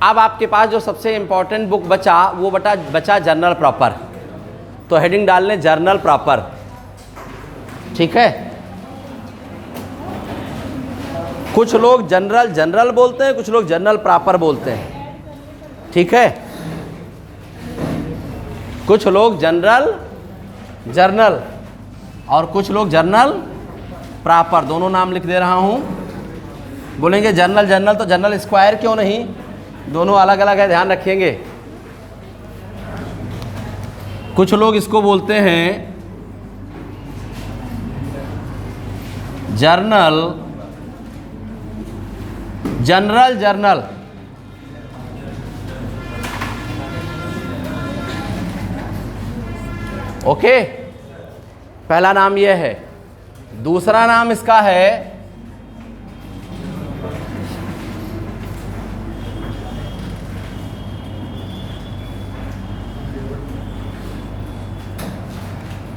अब आपके पास जो सबसे इंपॉर्टेंट बुक बचा वो बचा जर्नल प्रॉपर। तो हेडिंग डाल लें जर्नल प्रॉपर, ठीक है। कुछ लोग जनरल बोलते हैं, कुछ लोग जर्नल प्रॉपर बोलते हैं, ठीक है। कुछ लोग जर्नल और कुछ लोग जर्नल प्रॉपर, दोनों नाम लिख दे रहा हूं। बोलेंगे जर्नल तो जर्नल स्क्वायर क्यों नहीं, दोनों अलग अलग है, ध्यान रखेंगे। कुछ लोग इसको बोलते हैं जनरल। ओके, पहला नाम यह है। दूसरा नाम इसका है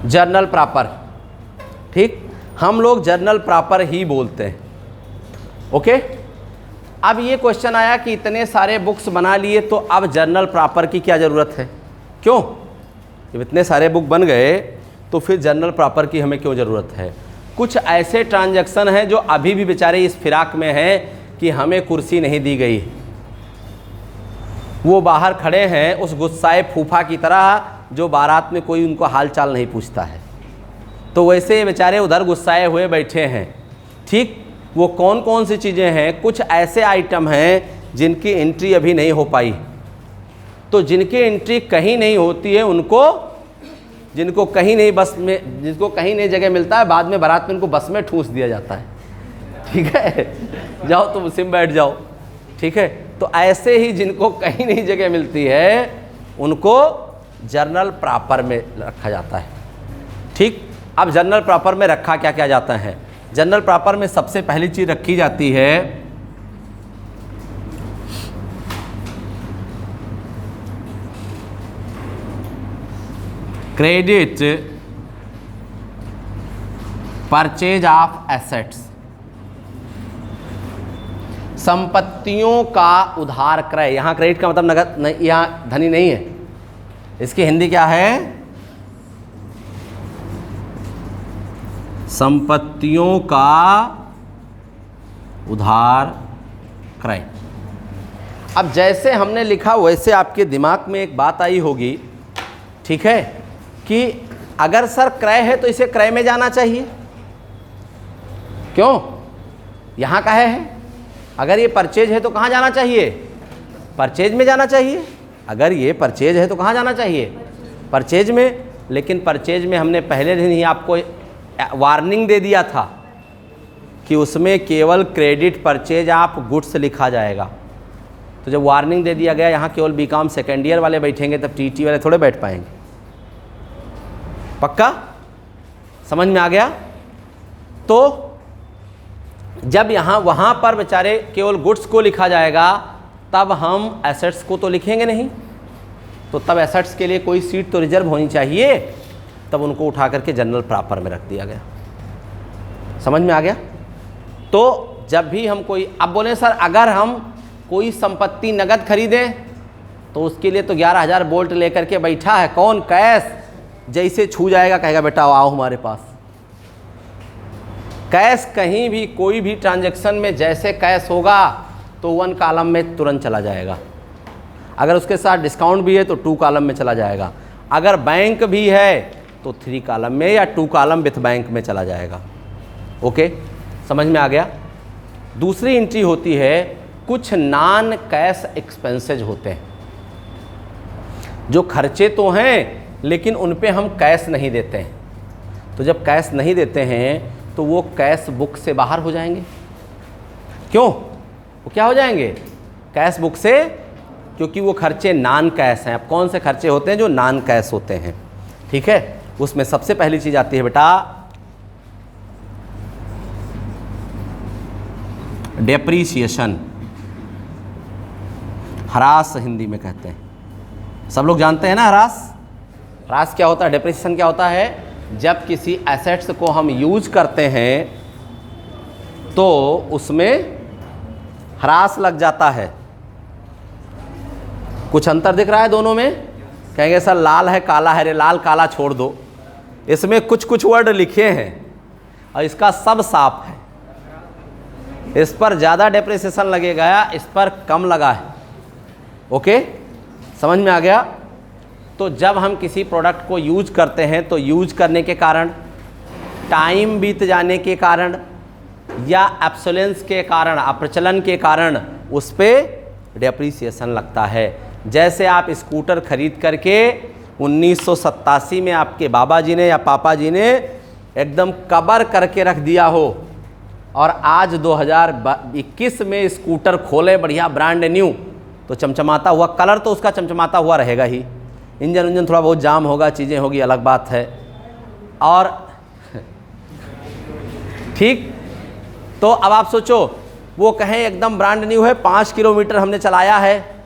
जर्नल प्रॉपर, ठीक। हम लोग जर्नल प्रॉपर ही बोलते हैं, ओके। अब ये क्वेश्चन आया कि इतने सारे बुक्स बना लिए तो अब जर्नल प्रॉपर की क्या ज़रूरत है, क्यों? जब इतने सारे बुक बन गए तो फिर जर्नल प्रॉपर की हमें क्यों ज़रूरत है? कुछ ऐसे ट्रांजैक्शन हैं जो अभी भी बेचारे इस फिराक में हैं कि हमें कुर्सी नहीं दी गई। वो बाहर खड़े हैं उस गुस्साए फूफा की तरह जो बारात में कोई उनको हाल चाल नहीं पूछता है, तो वैसे बेचारे उधर गुस्साए हुए बैठे हैं, ठीक। वो कौन कौन सी चीज़ें हैं? कुछ ऐसे आइटम हैं जिनकी एंट्री अभी नहीं हो पाई, तो जिनकी एंट्री कहीं नहीं होती है जिनको कहीं नहीं जगह मिलता है, बाद में बारात में उनको बस में ठूस दिया जाता है, ठीक है। जाओ तुम उसी में बैठ जाओ, ठीक है। तो ऐसे ही जिनको कहीं नहीं जगह मिलती है उनको जर्नल प्रॉपर में रखा जाता है, ठीक। अब जर्नल प्रॉपर में रखा क्या क्या जाता है? जर्नल प्रॉपर में सबसे पहली चीज़ रखी जाती है क्रेडिट परचेज ऑफ एसेट्स, संपत्तियों का उधार क्रय। यहाँ क्रेडिट का मतलब नगद नहीं, यहाँ धनी नहीं है, इसकी हिंदी क्या है? संपत्तियों का उधार क्रय। अब जैसे हमने लिखा वैसे आपके दिमाग में एक बात आई होगी, ठीक है, कि अगर सर क्रय है तो इसे क्रय में जाना चाहिए, क्यों? यहाँ का है। अगर ये परचेज है तो कहाँ जाना चाहिए? परचेज में जाना चाहिए। अगर ये परचेज है तो कहाँ जाना चाहिए? परचेज में। लेकिन परचेज में हमने पहले दिन ही आपको वार्निंग दे दिया था कि उसमें केवल क्रेडिट परचेज ऑफ गुड्स लिखा जाएगा। तो जब वार्निंग दे दिया गया, यहाँ केवल बीकॉम सेकेंड ईयर वाले बैठेंगे, तब टीटी वाले थोड़े बैठ पाएंगे। पक्का समझ में आ गया? तो जब वहाँ पर बेचारे केवल गुड्स को लिखा जाएगा, तब हम एसेट्स को तो लिखेंगे नहीं। तो तब एसेट्स के लिए कोई सीट तो रिजर्व होनी चाहिए, तब उनको उठा करके जनरल प्रॉपर में रख दिया गया। समझ में आ गया? तो जब भी हम कोई, अब बोले सर अगर हम कोई संपत्ति नगद खरीदें तो उसके लिए तो 11,000 बोल्ट लेकर के बैठा है कौन? कैश। जैसे छू जाएगा कहेगा बेटा आओ हमारे पास। कैश कहीं भी कोई भी ट्रांजैक्शन में जैसे कैश होगा तो 1 कॉलम में तुरंत चला जाएगा। अगर उसके साथ डिस्काउंट भी है तो 2 कॉलम में चला जाएगा। अगर बैंक भी है तो 3 कॉलम में या 2 कॉलम विथ बैंक में चला जाएगा। ओके, समझ में आ गया? दूसरी एंट्री होती है, कुछ नॉन कैश एक्सपेंसेज होते हैं, जो खर्चे तो हैं लेकिन उन पे हम कैश नहीं देते हैं। तो जब कैश नहीं देते हैं तो वो कैश बुक से बाहर हो जाएंगे। क्यों? वो क्या हो जाएंगे? कैश बुक से, क्योंकि वो खर्चे नॉन कैश हैं। अब कौन से खर्चे होते हैं जो नॉन कैश होते हैं? ठीक है, उसमें सबसे पहली चीज़ आती है बेटा डेप्रीसिएशन। ह्रास हिंदी में कहते हैं, सब लोग जानते हैं ना ह्रास। ह्रास क्या होता है? डेप्रीसिएशन क्या होता है? जब किसी एसेट्स को हम यूज करते हैं तो उसमें ह्रास लग जाता है। कुछ अंतर दिख रहा है दोनों में? कहेंगे सर लाल है काला है, रे लाल काला छोड़ दो, इसमें कुछ कुछ वर्ड लिखे हैं और इसका सब साफ है। इस पर ज़्यादा डेप्रिसिएशन लगेगा, इस पर कम लगा है। ओके, समझ में आ गया? तो जब हम किसी प्रोडक्ट को यूज करते हैं तो यूज करने के कारण, टाइम बीत जाने के कारण या एब्सोलेंस के कारण, अप्रचलन के कारण उस पर डेप्रिसिएशन लगता है। जैसे आप स्कूटर खरीद करके 1987 में आपके बाबा जी ने या पापा जी ने एकदम कवर करके रख दिया हो और आज 2021 में स्कूटर खोले बढ़िया ब्रांड न्यू, तो चमचमाता हुआ, कलर तो उसका चमचमाता हुआ रहेगा ही, इंजन थोड़ा बहुत जाम होगा, चीज़ें होगी, अलग बात है। और ठीक, तो अब आप सोचो वो कहें एकदम ब्रांड न्यू है, 5 किलोमीटर हमने चलाया है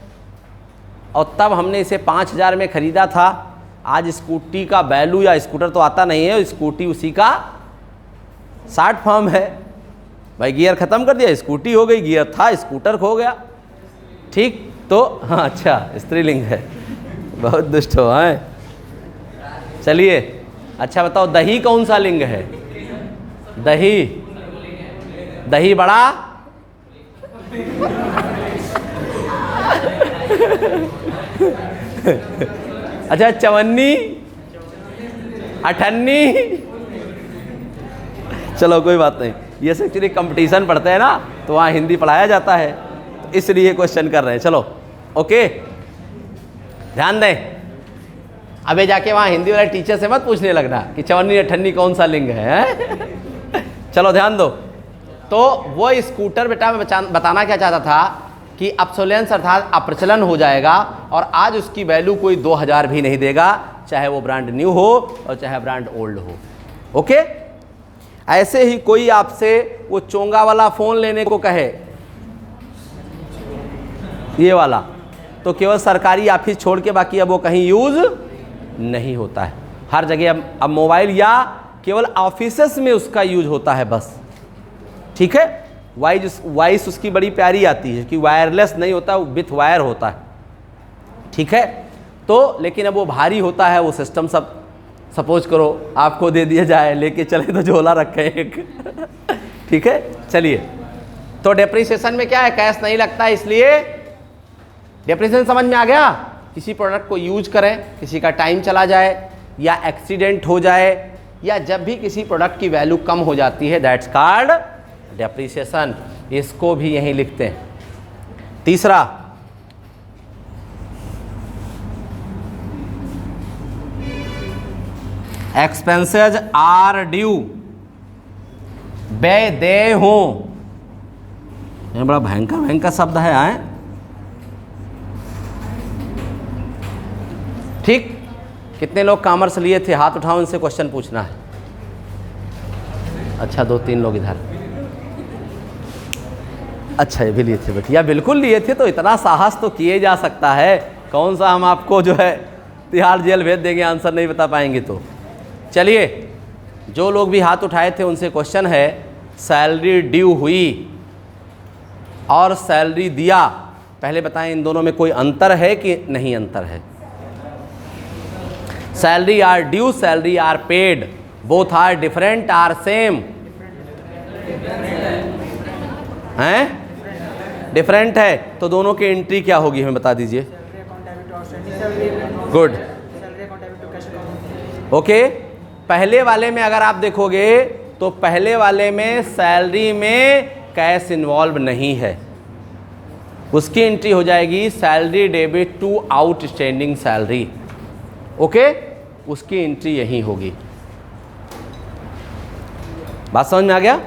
और तब हमने इसे 5,000 में ख़रीदा था। आज स्कूटी का वैल्यू, या स्कूटर तो आता नहीं है, स्कूटी उसी का 60 फॉर्म है भाई। गियर ख़त्म कर दिया, स्कूटी हो गई, गियर था स्कूटर खो गया। ठीक, तो हाँ अच्छा स्त्रीलिंग है, बहुत दुष्ट हो हैं। चलिए अच्छा बताओ, दही कौन सा लिंग है? दही, दही बड़ा अच्छा, चवन्नी, अठन्नी, चलो कोई बात नहीं, ये एक्चुअली कंपटीशन पढ़ते हैं ना, तो वहाँ हिंदी पढ़ाया जाता है, तो इसलिए क्वेश्चन कर रहे हैं। चलो ओके, ध्यान दें। अबे जाके वहाँ हिंदी वाले टीचर से मत पूछने लगना कि चवन्नी अठन्नी कौन सा लिंग है। चलो ध्यान दो। तो वो स्कूटर बेटा मैं बताना क्या चाहता था कि ऑब्सोलेंस अर्थात अप्रचलन हो जाएगा और आज उसकी वैल्यू कोई 2000 भी नहीं देगा, चाहे वो ब्रांड न्यू हो और चाहे ब्रांड ओल्ड हो। ओके, ऐसे ही कोई आपसे वो चोंगा वाला फ़ोन लेने को कहे, ये वाला, तो केवल सरकारी ऑफिस छोड़ के बाकी अब वो कहीं यूज़ नहीं होता है। हर जगह अब मोबाइल या केवल ऑफिसेस में उसका यूज होता है बस। ठीक है, वॉइस उसकी बड़ी प्यारी आती है कि वायरलेस नहीं होता, वो विथ वायर होता है। ठीक है, तो लेकिन अब वो भारी होता है, वो सिस्टम सब सपोज करो आपको दे दिया जाए, लेके चले तो झोला रखे एक। ठीक है, चलिए, तो डेप्रिसिएशन में क्या है, कैश नहीं लगता, इसलिए डेप्रिसिएशन समझ में आ गया। किसी प्रोडक्ट को यूज करें, किसी का टाइम चला जाए या एक्सीडेंट हो जाए या जब भी किसी प्रोडक्ट की वैल्यू कम हो जाती है, दैट्स कॉल्ड डेप्रिसिएशन। इसको भी यहीं लिखते हैं। तीसरा, एक्सपेंसेज आर ड्यू, व्यय देय हो। ये बड़ा भयंकर भयंकर शब्द है आए। ठीक, कितने लोग कॉमर्स लिए थे, हाथ उठाओ, इनसे क्वेश्चन पूछना है। अच्छा, 2-3 लोग इधर। अच्छा, ये भी लिए थे बेटिया, बिल्कुल लिए थे, तो इतना साहस तो किए जा सकता है। कौन सा हम आपको जो है तिहाड़ जेल भेज देंगे, आंसर नहीं बता पाएंगे तो। चलिए, जो लोग भी हाथ उठाए थे उनसे क्वेश्चन है, सैलरी ड्यू हुई और सैलरी दिया, पहले बताएं इन दोनों में कोई अंतर है कि नहीं अंतर है? Salary are due, salary are paid, both are different are same? हैं? डिफरेंट है, तो दोनों की एंट्री क्या होगी हमें बता दीजिए। Good, okay. पहले वाले में अगर आप देखोगे तो पहले वाले में सैलरी में कैश इन्वॉल्व नहीं है, उसकी एंट्री हो जाएगी salary debit to outstanding salary. Okay, उसकी एंट्री यहीं होगी। बात समझ में आ गया?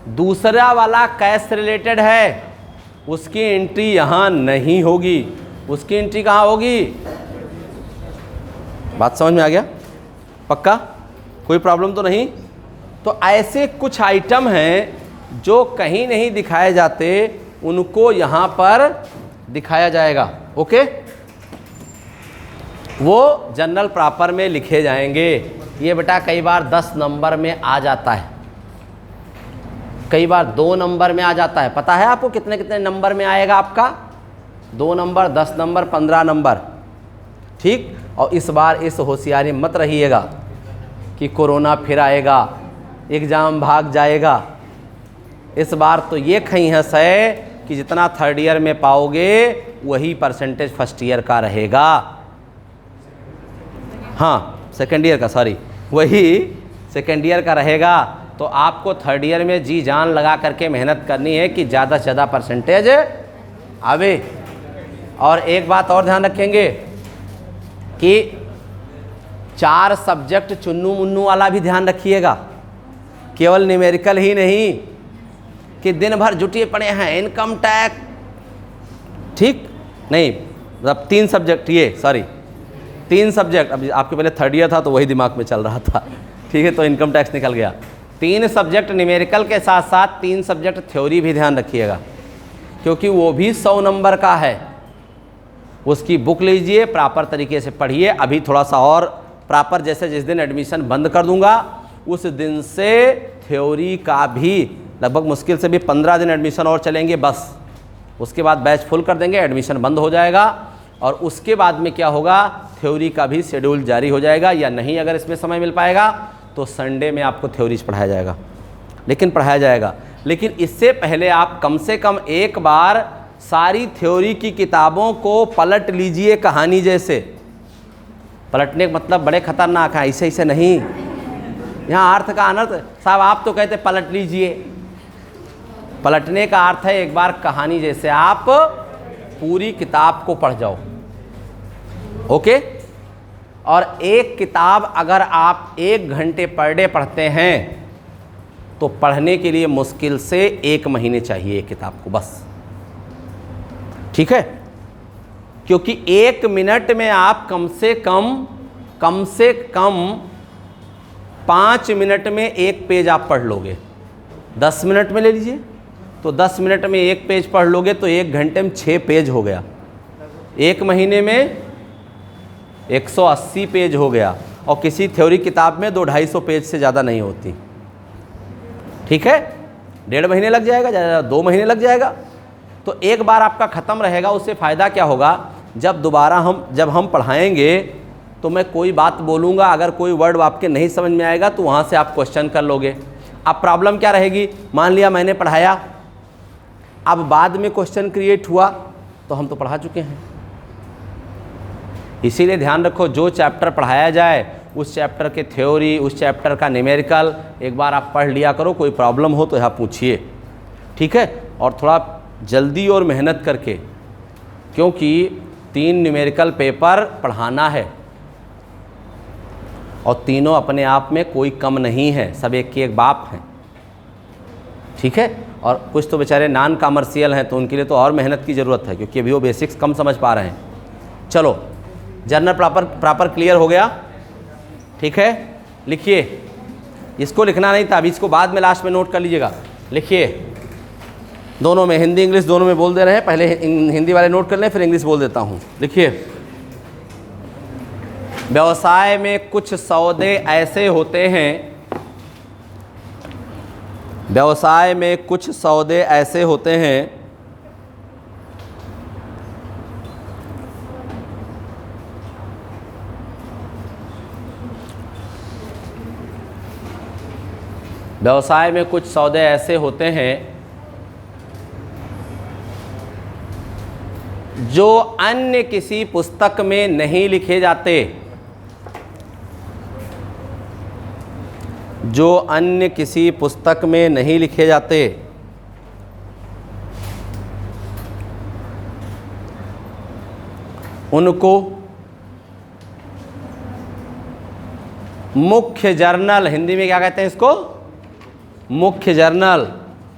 दूसरा वाला कैश रिलेटेड है, उसकी एंट्री यहां नहीं होगी, उसकी एंट्री कहां होगी? बात समझ में आ गया? पक्का? कोई प्रॉब्लम तो नहीं? तो ऐसे कुछ आइटम हैं जो कहीं नहीं दिखाए जाते, उनको यहां पर दिखाया जाएगा। ओके, वो जनरल प्रॉपर में लिखे जाएंगे। ये बेटा कई बार 10 नंबर में आ जाता है, कई बार 2 नंबर में आ जाता है। पता है आपको कितने कितने नंबर में आएगा आपका? 2 नंबर, 10 नंबर, 15 नंबर, ठीक। और इस बार इस होशियारी मत रहिएगा कि कोरोना फिर आएगा, एग्ज़ाम भाग जाएगा। इस बार तो ये खैहस है कि जितना थर्ड ईयर में पाओगे वही परसेंटेज फर्स्ट ईयर का रहेगा। हाँ, सेकेंड ईयर का, सॉरी, वही सेकेंड ईयर का रहेगा। तो आपको थर्ड ईयर में जी जान लगा करके मेहनत करनी है कि ज़्यादा से ज़्यादा परसेंटेज आवे। और एक बात और ध्यान रखेंगे कि 4 सब्जेक्ट चुन्नू मुन्नू वाला भी ध्यान रखिएगा, केवल न्यूमेरिकल ही नहीं कि दिन भर जुटे पड़े हैं इनकम टैक्स, ठीक नहीं, मतलब 3 सब्जेक्ट, ये सॉरी 3 सब्जेक्ट, अभी आपके पहले थर्ड ईयर था तो वही दिमाग में चल रहा था, ठीक है, तो इनकम टैक्स निकल गया। 3 सब्जेक्ट न्यूमेरिकल के साथ साथ 3 सब्जेक्ट थ्योरी भी ध्यान रखिएगा, क्योंकि वो भी 100 नंबर का है। उसकी बुक लीजिए, प्रॉपर तरीके से पढ़िए। अभी थोड़ा सा और प्रॉपर, जैसे जिस दिन एडमिशन बंद कर दूंगा उस दिन से थ्योरी का भी लगभग मुश्किल से भी 15 दिन एडमिशन और चलेंगे बस। उसके बाद बैच फुल कर देंगे, एडमिशन बंद हो जाएगा। और उसके बाद में क्या होगा, थ्योरी का भी शेड्यूल जारी हो जाएगा, या नहीं अगर इसमें समय मिल पाएगा तो संडे में आपको थ्योरीज पढ़ाया जाएगा, लेकिन पढ़ाया जाएगा। लेकिन इससे पहले आप कम से कम एक बार सारी थ्योरी की किताबों को पलट लीजिए, कहानी जैसे। पलटने का मतलब बड़े खतरनाक है, ऐसे ऐसे नहीं, यहाँ अर्थ का अनर्थ। साहब आप तो कहते पलट लीजिए, पलटने का अर्थ है एक बार कहानी जैसे आप पूरी किताब को पढ़ जाओ, ओके। और एक किताब अगर आप 1 घंटे पर डे पढ़ते हैं तो पढ़ने के लिए मुश्किल से 1 महीने चाहिए एक किताब को बस, ठीक है। क्योंकि 1 मिनट में आप कम से कम 5 मिनट में 1 पेज आप पढ़ लोगे। 10 मिनट में ले लीजिए तो 10 मिनट में 1 पेज पढ़ लोगे तो 1 घंटे में 6 पेज हो गया। 1 महीने में 180 पेज हो गया। और किसी थ्योरी किताब में 200-250 पेज से ज़्यादा नहीं होती, ठीक है। 1.5 महीने लग जाएगा, ज़्यादा 2 महीने लग जाएगा। तो एक बार आपका ख़त्म रहेगा, उससे फ़ायदा क्या होगा, जब दोबारा जब हम पढ़ाएंगे तो मैं कोई बात बोलूँगा, अगर कोई वर्ड आपके नहीं समझ में आएगा तो वहाँ से आप क्वेश्चन कर लोगे। अब प्रॉब्लम क्या रहेगी, मान लिया मैंने पढ़ाया, अब बाद में क्वेश्चन क्रिएट हुआ तो हम तो पढ़ा चुके हैं। इसीलिए ध्यान रखो, जो चैप्टर पढ़ाया जाए उस चैप्टर के थ्योरी, उस चैप्टर का न्यूमेरिकल एक बार आप पढ़ लिया करो। कोई प्रॉब्लम हो तो यहाँ पूछिए, ठीक है। और थोड़ा जल्दी और मेहनत करके, क्योंकि 3 न्यूमेरिकल पेपर पढ़ाना है और तीनों अपने आप में कोई कम नहीं है, सब एक के एक बाप हैं, ठीक है। और कुछ तो बेचारे नॉन कमर्शियल हैं तो उनके लिए तो और मेहनत की ज़रूरत है, क्योंकि अभी वो बेसिक्स कम समझ पा रहे हैं। चलो, जर्नल प्रॉपर क्लियर हो गया, ठीक है। लिखिए, इसको लिखना नहीं था, अभी इसको बाद में लास्ट में नोट कर लीजिएगा। लिखिए, दोनों में, हिंदी इंग्लिश दोनों में बोल दे रहे हैं। पहले हिंदी वाले नोट कर लें, फिर इंग्लिश बोल देता हूँ। लिखिए, व्यवसाय में कुछ सौदे ऐसे होते हैं, व्यवसाय में कुछ सौदे ऐसे होते हैं व्यवसाय में कुछ सौदे ऐसे होते हैं जो अन्य किसी पुस्तक में नहीं लिखे जाते, जो अन्य किसी पुस्तक में नहीं लिखे जाते। उनको मुख्य जर्नल, हिंदी में क्या कहते हैं इसको, मुख्य जर्नल,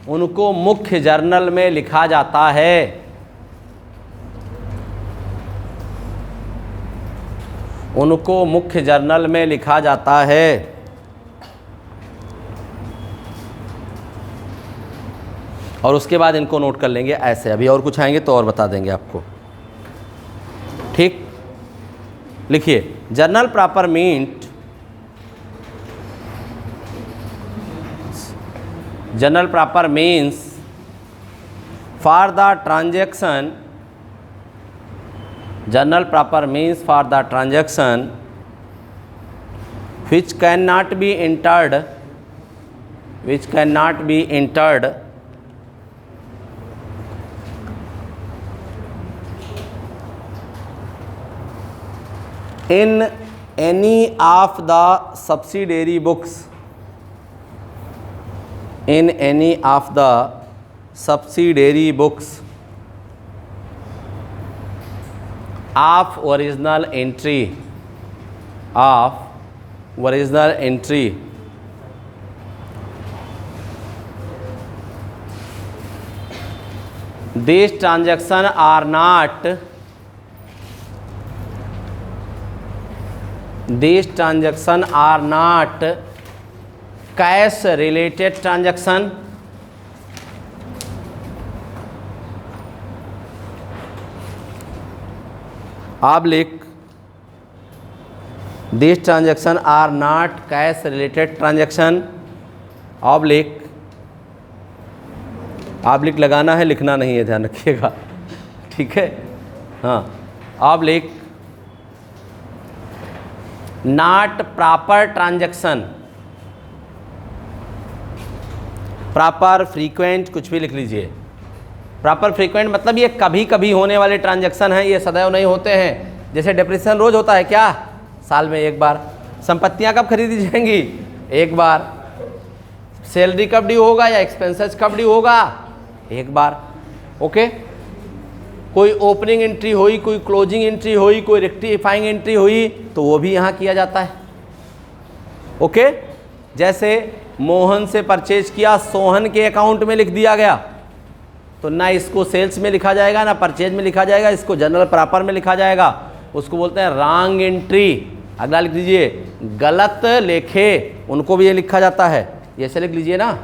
उनको मुख्य जर्नल में लिखा जाता है। उनको मुख्य जर्नल में लिखा जाता है। और उसके बाद इनको नोट कर लेंगे ऐसे। अभी और कुछ आएंगे तो और बता देंगे आपको, ठीक। लिखिए, journal proper means, journal proper means for the transaction General proper means for the transaction which cannot be entered in any of the subsidiary books of original entry these transactions are not cash related transaction these transactions are not cash related transaction oblique लगाना है, लिखना नहीं है, ध्यान रखिएगा, ठीक है। हाँ, oblique not proper transaction, proper frequent कुछ भी लिख लीजिए। प्रॉपर फ्रीक्वेंट मतलब ये कभी कभी होने वाले ट्रांजैक्शन हैं, ये सदैव नहीं होते हैं। जैसे डिप्रिसिएशन रोज होता है क्या? साल में एक बार। संपत्तियां कब खरीदी जाएंगी? एक बार। सैलरी कब ड्यू होगा या एक्सपेंसेस कब ड्यू होगा? एक बार। ओके, कोई ओपनिंग एंट्री हुई, कोई क्लोजिंग एंट्री हुई, कोई रेक्टिफाइंग एंट्री हुई तो वो भी यहाँ किया जाता है। ओके, जैसे मोहन से परचेज किया, सोहन के अकाउंट में लिख दिया गया तो ना इसको सेल्स में लिखा जाएगा ना परचेज में लिखा जाएगा, इसको जनरल प्रॉपर में लिखा जाएगा, उसको बोलते हैं रॉन्ग एंट्री। अगला लिख लीजिए गलत लेखे, उनको भी ये लिखा जाता है, ऐसे लिख लीजिए ना,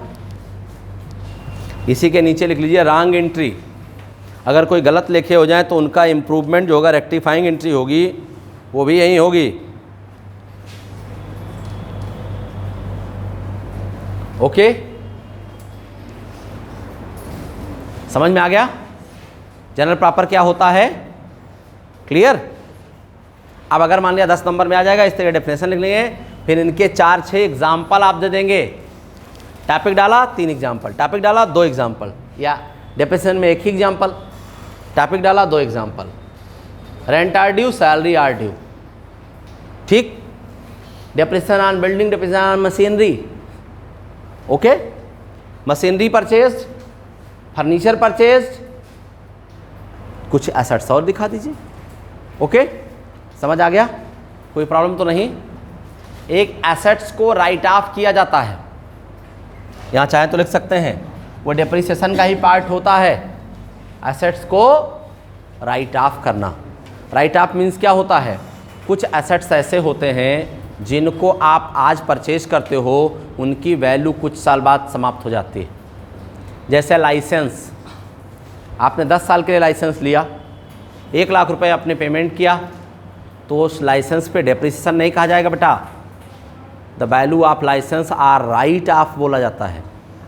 इसी के नीचे लिख लीजिए रॉन्ग एंट्री। अगर कोई गलत लेखे हो जाए तो उनका इम्प्रूवमेंट जो होगा, रेक्टिफाइंग एंट्री होगी, वो भी यहीं होगी। ओके, समझ में आ गया जनरल प्रॉपर क्या होता है? क्लियर। अब अगर मान लिया 10 नंबर में आ जाएगा, इस तरह डेफिनेशन लिख लेंगे, फिर इनके 4-6 एग्जाम्पल आप दे देंगे। टॉपिक डाला 3 एग्जाम्पल, टॉपिक डाला 2 एग्जाम्पल, या डेफिनेशन में 1 ही एग्जाम्पल, टॉपिक डाला 2 example. Rent are due, salary are due, ठीक। Depreciation on building, depreciation on machinery, okay. Machinery purchase, furniture purchase, कुछ एसेट्स और दिखा दीजिए। ओके, समझ आ गया? कोई प्रॉब्लम तो नहीं? एक एसेट्स को राइट ऑफ किया जाता है, यहाँ चाहे तो लिख सकते हैं, वो डेप्रिसिएशन का ही पार्ट होता है, एसेट्स को राइट ऑफ करना। राइट ऑफ मीन्स क्या होता है? कुछ एसेट्स ऐसे होते हैं जिनको आप आज परचेज करते हो, उनकी वैल्यू कुछ साल बाद समाप्त हो जाती है। जैसे लाइसेंस, आपने 10 साल के लिए लाइसेंस लिया, 1 लाख रुपए आपने पेमेंट किया, तो उस लाइसेंस पे डेप्रिसिएशन नहीं कहा जाएगा बेटा। The value of license are write off बोला जाता है,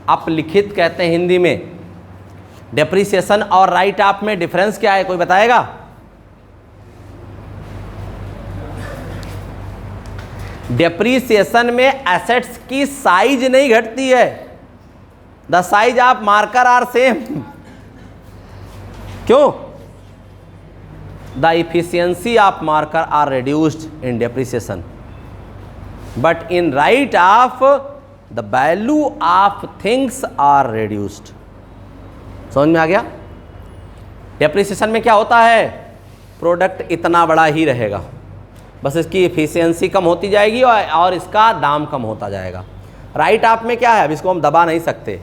अपलिखित कहते हैं हिंदी में। डेप्रिसिएशन और राइट ऑफ में डिफरेंस क्या है, कोई बताएगा? डेप्रिसिएशन में एसेट्स की साइज नहीं घटती है, the size of marker are same. क्यों? The efficiency of marker are reduced in depreciation, but in write off the value of things are reduced. समझ में आ गया? डेप्रिसिएशन में क्या होता है? प्रोडक्ट इतना बड़ा ही रहेगा, बस इसकी एफिशिएंसी कम होती जाएगी और इसका दाम कम होता जाएगा। राइट ऑफ में क्या है? अब इसको हम दबा नहीं सकते,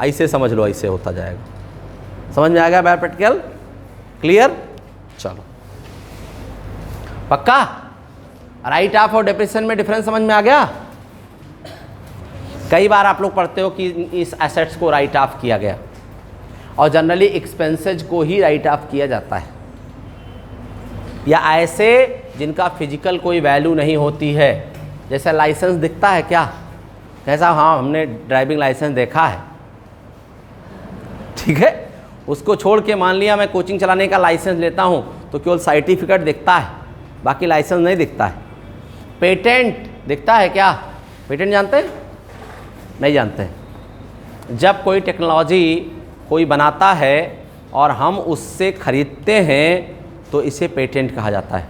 ऐसे समझ लो, ऐसे होता जाएगा। समझ में आ गया? Practical clear? चलो, पक्का? राइट ऑफ और डेप्रिसिएशन में डिफरेंस समझ में आ गया? कई बार आप लोग पढ़ते हो कि इस एसेट्स को राइट ऑफ किया गया, और जनरली एक्सपेंसेज को ही राइट ऑफ किया जाता है, या ऐसे जिनका फिजिकल कोई वैल्यू नहीं होती है। जैसे लाइसेंस दिखता है क्या? कैसा? हाँ, हमने ड्राइविंग लाइसेंस देखा है, ठीक है। उसको छोड़ के मान लिया मैं कोचिंग चलाने का लाइसेंस लेता हूँ, तो केवल सर्टिफिकेट दिखता है, बाकी लाइसेंस नहीं दिखता है। पेटेंट दिखता है क्या? पेटेंट जानते हैं? नहीं जानते हैं। जब कोई टेक्नोलॉजी कोई बनाता है और हम उससे खरीदते हैं तो इसे पेटेंट कहा जाता है।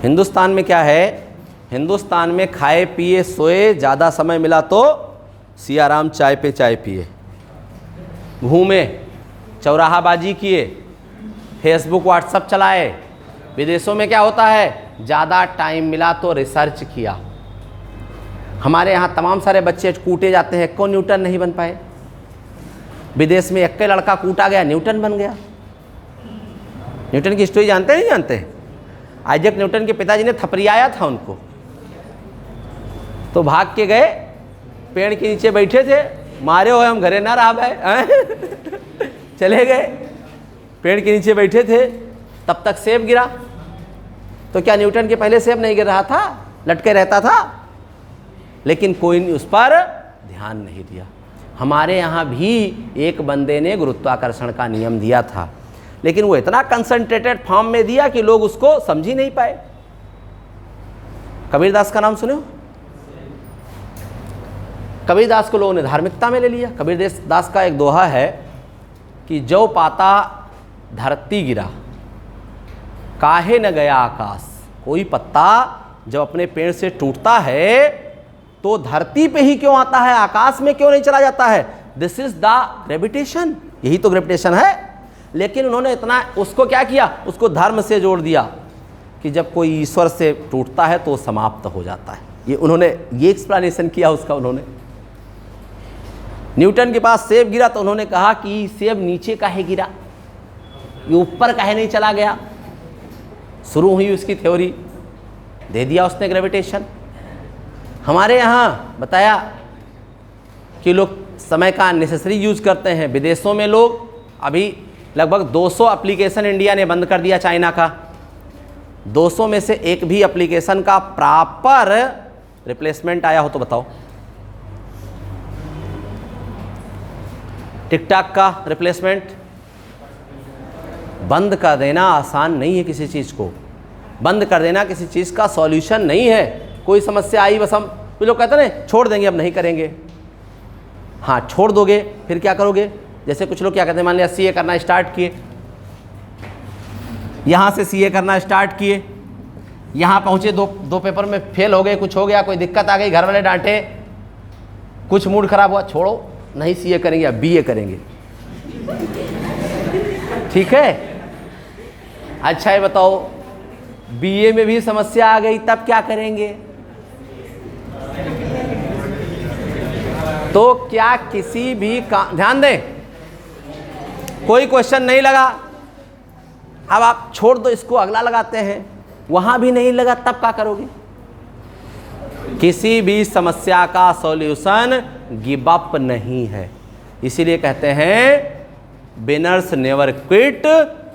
हिंदुस्तान में क्या है? हिंदुस्तान में खाए पिए सोए, ज़्यादा समय मिला तो सियाराम चाय पे चाय पिए, घूमे, चौराहाबाजी किए, फेसबुक व्हाट्सएप चलाए। विदेशों में क्या होता है? ज़्यादा टाइम मिला तो रिसर्च किया। हमारे यहाँ तमाम सारे बच्चे कूटे जाते हैं, कौन न्यूटन नहीं बन पाए। विदेश में एक लड़का कूटा गया, न्यूटन बन गया। न्यूटन की स्टोरी जानते हैं नहीं जानते? आइजैक न्यूटन के पिताजी ने थपरियाया था उनको, तो भाग के गए, पेड़ के नीचे बैठे थे, मारे हुए हम घरे ना रहा भाई चले गए, पेड़ के नीचे बैठे थे, तब तक सेब गिरा। तो क्या न्यूटन के पहले सेब नहीं गिर रहा था, लटके रहता था? लेकिन कोई उस पर ध्यान नहीं दिया। हमारे यहाँ भी एक बंदे ने गुरुत्वाकर्षण का नियम दिया था, लेकिन वो इतना कंसंट्रेटेड फॉर्म में दिया कि लोग उसको समझ ही नहीं पाए। कबीरदास का नाम सुने हो? कबीरदास को लोगों ने धार्मिकता में ले लिया। कबीरदास का एक दोहा है कि जो पाता धरती गिरा, काहे न गया आकाश। कोई पत्ता जब अपने पेड़ से टूटता है तो धरती पे ही क्यों आता है, आकाश में क्यों नहीं चला जाता है? दिस इज द ग्रेविटेशन, यही तो ग्रेविटेशन है। लेकिन उन्होंने इतना उसको क्या किया, उसको धर्म से जोड़ दिया कि जब कोई ईश्वर से टूटता है तो समाप्त हो जाता है। ये उन्होंने ये एक्सप्लेनेशन किया उसका। उन्होंने न्यूटन के पास सेब गिरा तो उन्होंने कहा कि सेब नीचे काहे गिरा, ये ऊपर काहे नहीं चला गया। शुरू हुई उसकी थ्योरी, दे दिया उसने ग्रेविटेशन। हमारे यहाँ बताया कि लोग समय का नेसेसरी यूज करते हैं। विदेशों में लोग अभी लगभग 200 एप्लीकेशन इंडिया ने बंद कर दिया चाइना का। 200 में से एक भी एप्लीकेशन का प्रॉपर रिप्लेसमेंट आया हो तो बताओ। टिकटॉक का रिप्लेसमेंट बंद कर देना आसान नहीं है। किसी चीज़ को बंद कर देना किसी चीज़ का सॉल्यूशन नहीं है। कोई समस्या आई बस हम, कुछ लोग कहते हैं ना छोड़ देंगे, अब नहीं करेंगे। हाँ, छोड़ दोगे फिर क्या करोगे? जैसे कुछ लोग क्या कहते हैं, मान लिया सीए करना स्टार्ट किए, यहाँ से सीए करना स्टार्ट किए, यहाँ पहुँचे, दो पेपर में फेल हो गए, कुछ हो गया, कोई दिक्कत आ गई, घर वाले डांटे, कुछ मूड खराब हुआ, छोड़ो नहीं सीए करेंगे, अब बीए करेंगे। ठीक है, अच्छा ये बताओ बीए में भी समस्या आ गई तब क्या करेंगे? तो क्या किसी भी ध्यान दें, कोई क्वेश्चन नहीं लगा, अब आप छोड़ दो इसको, अगला लगाते हैं, वहां भी नहीं लगा तब क्या करोगे? किसी भी समस्या का सॉल्यूशन गिव अप नहीं है। इसीलिए कहते हैं winners never quit,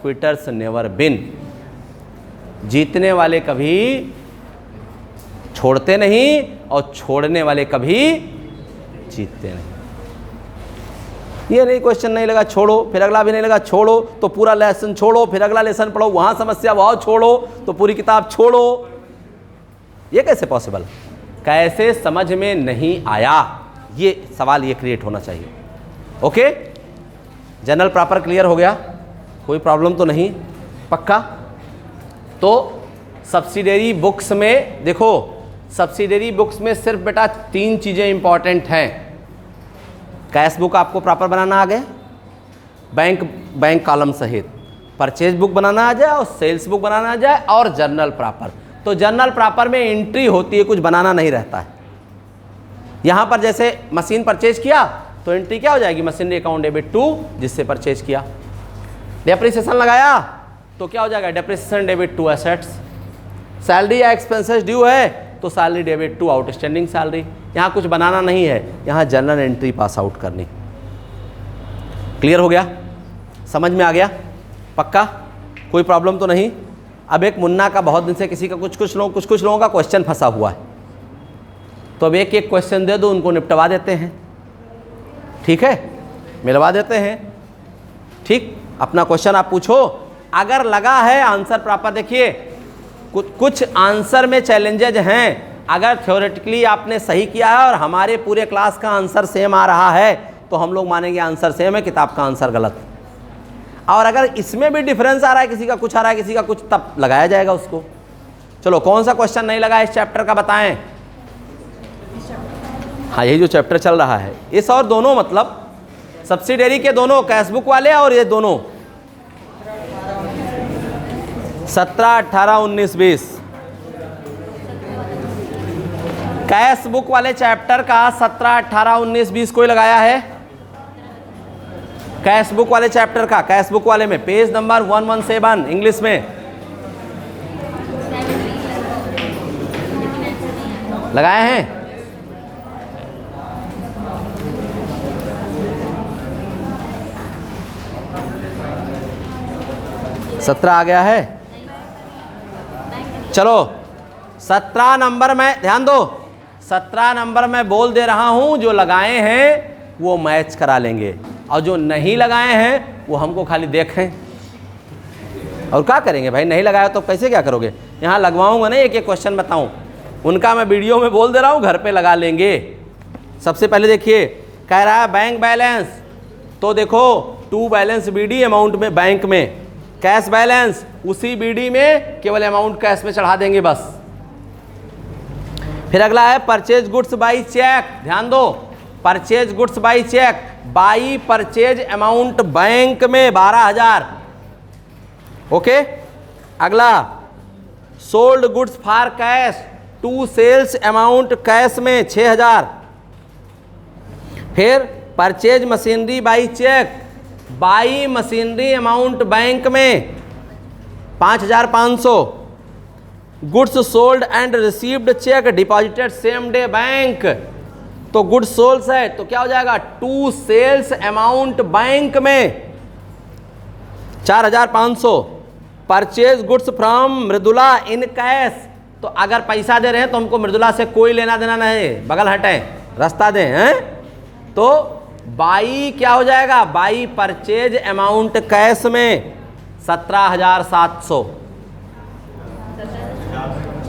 quitters never win. जीतने वाले कभी छोड़ते नहीं और छोड़ने वाले कभी जीतते नहीं। ये नहीं क्वेश्चन नहीं लगा छोड़ो, फिर अगला भी नहीं लगा छोड़ो, तो पूरा लेसन छोड़ो, फिर अगला लेसन पढ़ो, वहां समस्या वहां छोड़ो, तो पूरी किताब छोड़ो। ये कैसे पॉसिबल? कैसे समझ में नहीं आया? ये सवाल ये क्रिएट होना चाहिए। ओके, जनरल प्रॉपर क्लियर हो गया, कोई प्रॉब्लम तो नहीं? पक्का? तो सब्सिडरी बुक्स में देखो, सब्सिडरी बुक्स में सिर्फ बेटा 3 चीज़ें इंपॉर्टेंट हैं। कैश बुक आपको प्रॉपर बनाना आ गया, बैंक कॉलम सहित, परचेज बुक बनाना आ जाए और सेल्स बुक बनाना आ जाए, और जर्नल प्रॉपर। तो जर्नल प्रॉपर में एंट्री होती है, कुछ बनाना नहीं रहता है। यहाँ पर जैसे मशीन परचेज किया तो एंट्री क्या हो जाएगी? मशीनरी अकाउंट डेबिट टू जिससे परचेज किया। डेप्रिसिएशन लगाया तो क्या हो जाएगा? Depreciation debit to assets. Salary या एक्सपेंसेस ड्यू है तो salary debit to outstanding salary. यहाँ कुछ बनाना नहीं है, यहाँ जनरल एंट्री पास आउट करनी। क्लियर हो गया? समझ में आ गया? पक्का? कोई प्रॉब्लम तो नहीं? अब एक मुन्ना का बहुत दिन से किसी का कुछ लोगों का क्वेश्चन फंसा हुआ है, तो अब एक एक क्वेश्चन दे दो, उनको निपटवा देते हैं। ठीक है, मिलवा देते हैं। ठीक, अपना क्वेश्चन आप पूछो, अगर लगा है आंसर प्रॉपर, देखिए कुछ आंसर में चैलेंजेज हैं। अगर थ्योरेटिकली आपने सही किया है और हमारे पूरे क्लास का आंसर सेम आ रहा है तो हम लोग मानेंगे आंसर सेम है, किताब का आंसर गलत। और अगर इसमें भी डिफरेंस आ रहा है, किसी का कुछ आ रहा है किसी का कुछ, तब लगाया जाएगा उसको। चलो कौन सा क्वेश्चन नहीं लगा इस चैप्टर का बताएं। हाँ, यही जो चैप्टर चल रहा है इस, और दोनों मतलब सब्सिडियरी के दोनों, कैशबुक वाले और ये दोनों 17, 18, 19, 20। कैश बुक वाले चैप्टर का 17, 18, 19, 20 कोई लगाया है? कैश बुक वाले चैप्टर का, कैश बुक वाले में पेज नंबर 117 इंग्लिश में लगाए हैं? 17 आ गया है। चलो 17 नंबर में ध्यान दो, 17 नंबर में बोल दे रहा हूं, जो लगाए हैं वो मैच करा लेंगे और जो नहीं लगाए हैं वो हमको खाली देखें। और क्या करेंगे भाई, नहीं लगाया तो कैसे क्या करोगे? यहाँ लगवाऊंगा नहीं, एक एक क्वेश्चन बताऊं, उनका मैं वीडियो में बोल दे रहा हूं, घर पे लगा लेंगे। सबसे पहले देखिए, कह रहा है बैंक बैलेंस, तो देखो टू बैलेंस बीडी अमाउंट में बैंक में, कैश बैलेंस उसी बीडी में केवल अमाउंट कैश में चढ़ा देंगे बस। फिर अगला है परचेज गुड्स बाई चेक, ध्यान दो, purchase goods by cheque, by purchase amount bank में 12,000, ओके। अगला sold goods for cash, to sales amount cash में 6,000। फिर purchase machinery by cheque, by machinery amount bank में 5,500। Goods sold and received cheque deposited same day bank, तो goods sold है तो क्या हो जाएगा, टू सेल्स अमाउंट बैंक में 4,500। Purchase goods from Mridula in cash, तो अगर पैसा दे रहे हैं तो हमको मृदुला से कोई लेना देना नहीं, बगल हटें रास्ता दें, हैं? तो बाई क्या हो जाएगा, बाई परचेज अमाउंट कैश में 17,700,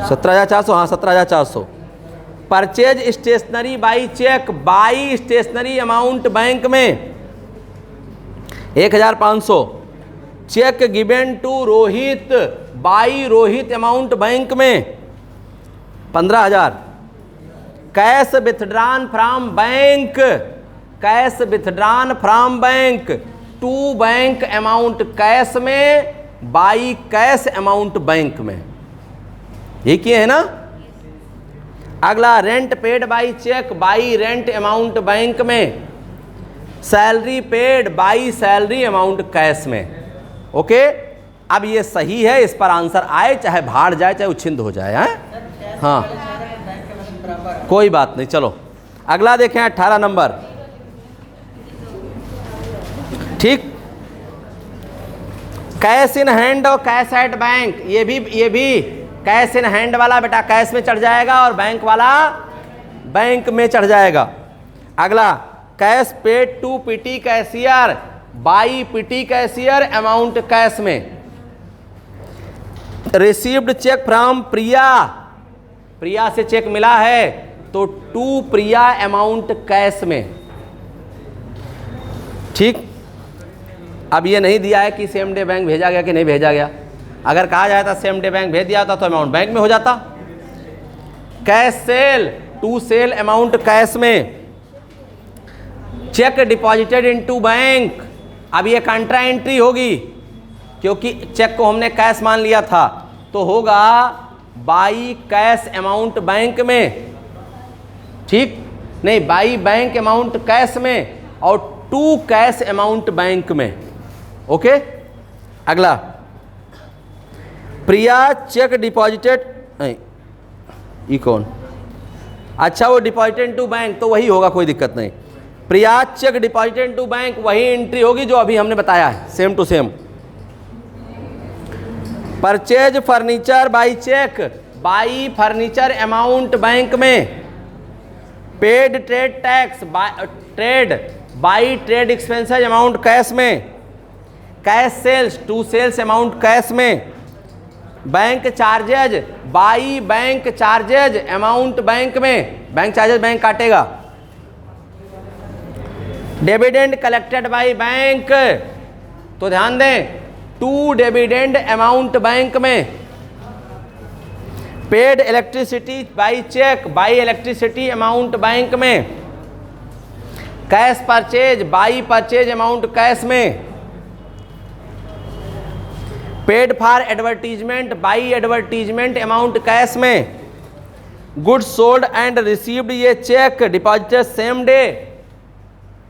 17,400, हाँ 17,400। Purchase stationery by cheque, by stationery amount bank में 1,500। Cheque given to Rohit, by Rohit amount bank में 15,000। Cash withdrawn from bank, cash withdrawn from bank to bank amount cash में, by cash amount bank में, ये किए है ना। अगला rent paid by cheque, by rent amount bank में, salary paid by salary amount cash में, ओके। अब ये सही है, इस पर आंसर आए चाहे भाड़ जाए चाहे उच्छिन्न हो जाए, हैं? हाँ कोई बात नहीं। चलो अगला देखें 18 नंबर, ठीक। कैश इन हैंड और कैश एट बैंक, ये भी कैश इन हैंड वाला बेटा कैश में चढ़ जाएगा और बैंक वाला बैंक में चढ़ जाएगा। अगला cash paid to petty cashier, by petty cashier amount cash में। Received cheque from Priya, Priya से चेक मिला है तो टू प्रिया अमाउंट कैश में, ठीक। अब ये नहीं दिया है कि सेम डे बैंक भेजा गया कि नहीं भेजा गया, अगर कहा जाता सेम डे बैंक भेज दिया था तो अमाउंट बैंक में हो जाता। Cash sale, to sale amount cash में। चेक डिपॉजिटेड इनटू बैंक, अब ये कंट्रा एंट्री होगी क्योंकि चेक को हमने कैश मान लिया था, तो होगा बाई कैश अमाउंट बैंक में, ठीक। नहीं, बाई बैंक अमाउंट कैश में और टू कैश अमाउंट बैंक में, ओके। अगला प्रिया चेक डिपॉजिटेड, नहीं ये कौन, अच्छा वो डिपॉजिटेड टू बैंक तो वही होगा, कोई दिक्कत नहीं। Priya cheque deposited to bank, वही एंट्री होगी जो अभी हमने बताया है, same to same. Purchase furniture by cheque, by furniture amount bank में। Paid trade tax trade by trade expenses amount cash में। Cash sales, to sales amount cash में। Bank charges, by bank charges amount bank में, bank charges bank काटेगा। Dividend collected by bank, तो ध्यान दें to dividend amount bank में। Paid electricity by cheque, by electricity amount bank में। Cash purchase, by purchase amount cash में। Paid for advertisement, by advertisement amount cash में। Goods sold and received, ये cheque deposited same day,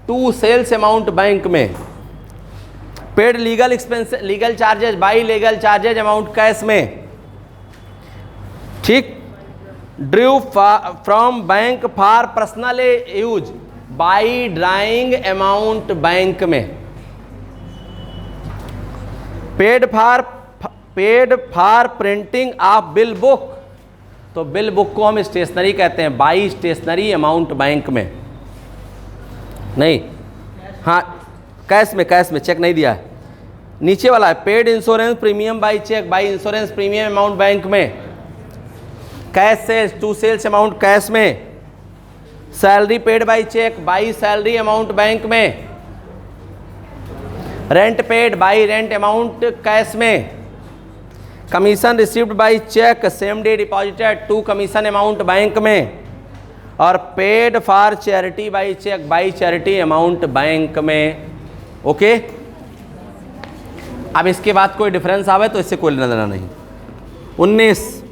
to sales amount bank में। Paid legal expense, legal charges, by legal charges amount cash में। ठीक। Drew from bank for personal use, by drawing amount bank में। Paid for printing of bill book, तो bill book को हम stationery कहते हैं, by stationery amount bank में। नहीं, हाँ कैश में, कैश में, चेक नहीं दिया है। नीचे वाला है paid insurance premium by cheque, by insurance premium amount bank में। Cash sales, to sales amount cash में। Salary paid by cheque, by salary amount bank में। Rent paid, by rent amount cash में। Commission received by cheque, same day deposited, to commission amount bank में। और paid for charity by cheque, by charity amount bank में। Okay, अब इसके बाद कोई difference आवे तो इससे कोई लेना देना नहीं। 19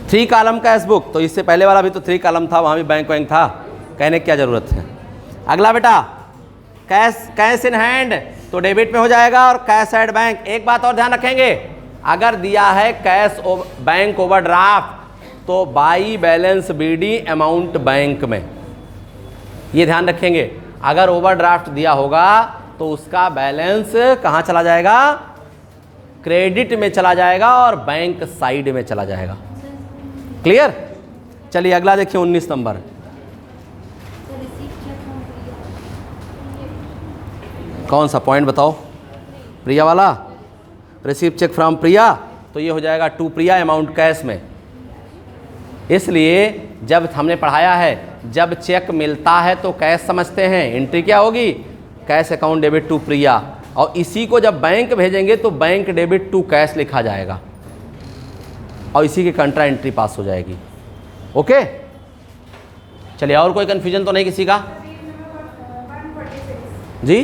3 कॉलम कैश बुक, तो इससे पहले वाला भी तो 3 कॉलम था, वहाँ भी बैंक वैंक था, कहने की क्या ज़रूरत है। अगला बेटा कैश इन हैंड, तो डेबिट में हो जाएगा, और कैश एट बैंक। एक बात और ध्यान रखेंगे, अगर दिया है कैश बैंक ओवरड्राफ्ट तो by balance BD amount bank में, ये ध्यान रखेंगे। अगर ओवरड्राफ्ट दिया होगा तो उसका बैलेंस कहाँ चला जाएगा, क्रेडिट में चला जाएगा और बैंक साइड में चला जाएगा। क्लियर। चलिए अगला देखिए 19 नंबर। कौन सा पॉइंट बताओ, प्रिया वाला। रिसीव चेक फ्रॉम प्रिया, तो ये हो जाएगा टू प्रिया अमाउंट कैश में। इसलिए जब हमने पढ़ाया है, जब चेक मिलता है तो कैश समझते हैं, एंट्री क्या होगी, कैश अकाउंट डेबिट टू प्रिया, और इसी को जब बैंक भेजेंगे तो बैंक डेबिट टू कैश लिखा जाएगा और इसी की कंट्रा एंट्री पास हो जाएगी। ओके, चलिए और कोई कन्फ्यूजन तो नहीं किसी का जी।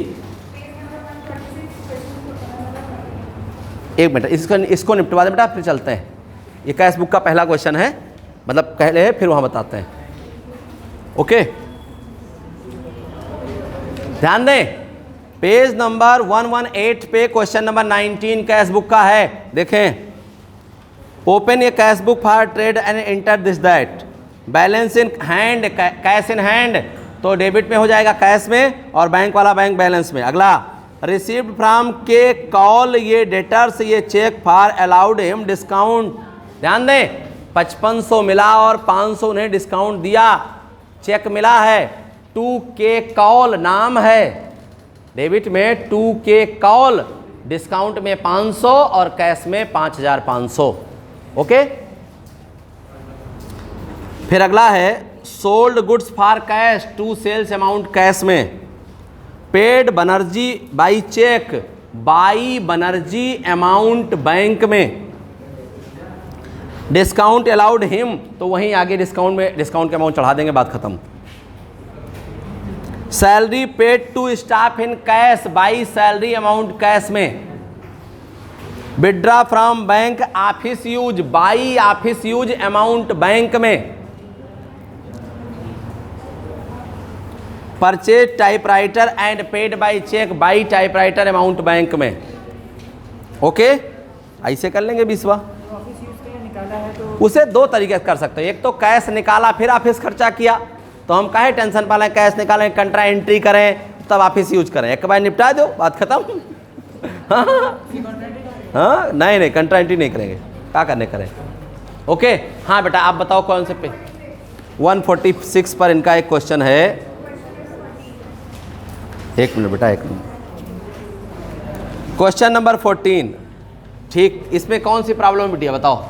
एक मिनट, इसको निपटवा दें बेटा, फिर चलते हैं। ये कैश बुक का पहला क्वेश्चन है, मतलब पहले है फिर वहाँ बताते हैं। ओके, ध्यान दें, पेज नंबर 118 पे क्वेश्चन नंबर 19 कैश बुक का है। देखें, open A cash book for trade and enter this that. Balance in hand, cash in hand, तो डेबिट में हो जाएगा कैश में, और बैंक वाला बैंक बैलेंस में। अगला रिसीव्ड फ्रॉम के कॉल, ये डेटर्स, ये cheque for allowed him discount. ध्यान दें, 5500 मिला और 500 उन्हें डिस्काउंट दिया, चेक मिला है। टू के कॉल नाम है, डेबिट में टू के कॉल, डिस्काउंट में 500 और कैश में 5500। ओके, फिर अगला है sold goods for cash, to sales amount cash में। Paid Banerjee by cheque, by Banerjee amount bank में। डिस्काउंट अलाउड हिम, तो वहीं आगे डिस्काउंट में डिस्काउंट के अमाउंट चढ़ा देंगे, बात खत्म। Salary paid to staff in cash, by salary amount cash में। Withdraw from bank office use, by office use amount bank में। Purchase typewriter and paid by cheque, by typewriter amount bank में। Okay, ऐसे कर लेंगे 20वां। उसे दो तरीके से कर सकते हैं, एक तो कैश निकाला फिर ऑफिस खर्चा किया, तो हम काहे टेंशन पालें, कैश निकालें, कंट्रा एंट्री करें, तब ऑफिस यूज करें, एक बार निपटा दो, बात खत्म। हाँ नहीं नहीं, कंट्रा एंट्री नहीं करेंगे, क्या करने करें। ओके, हाँ बेटा आप बताओ कौन से पे 146 पर इनका एक क्वेश्चन है। एक मिनट बेटा, एक मिनट। क्वेश्चन नंबर 14, ठीक, इसमें कौन सी प्रॉब्लम बिटिया बताओ?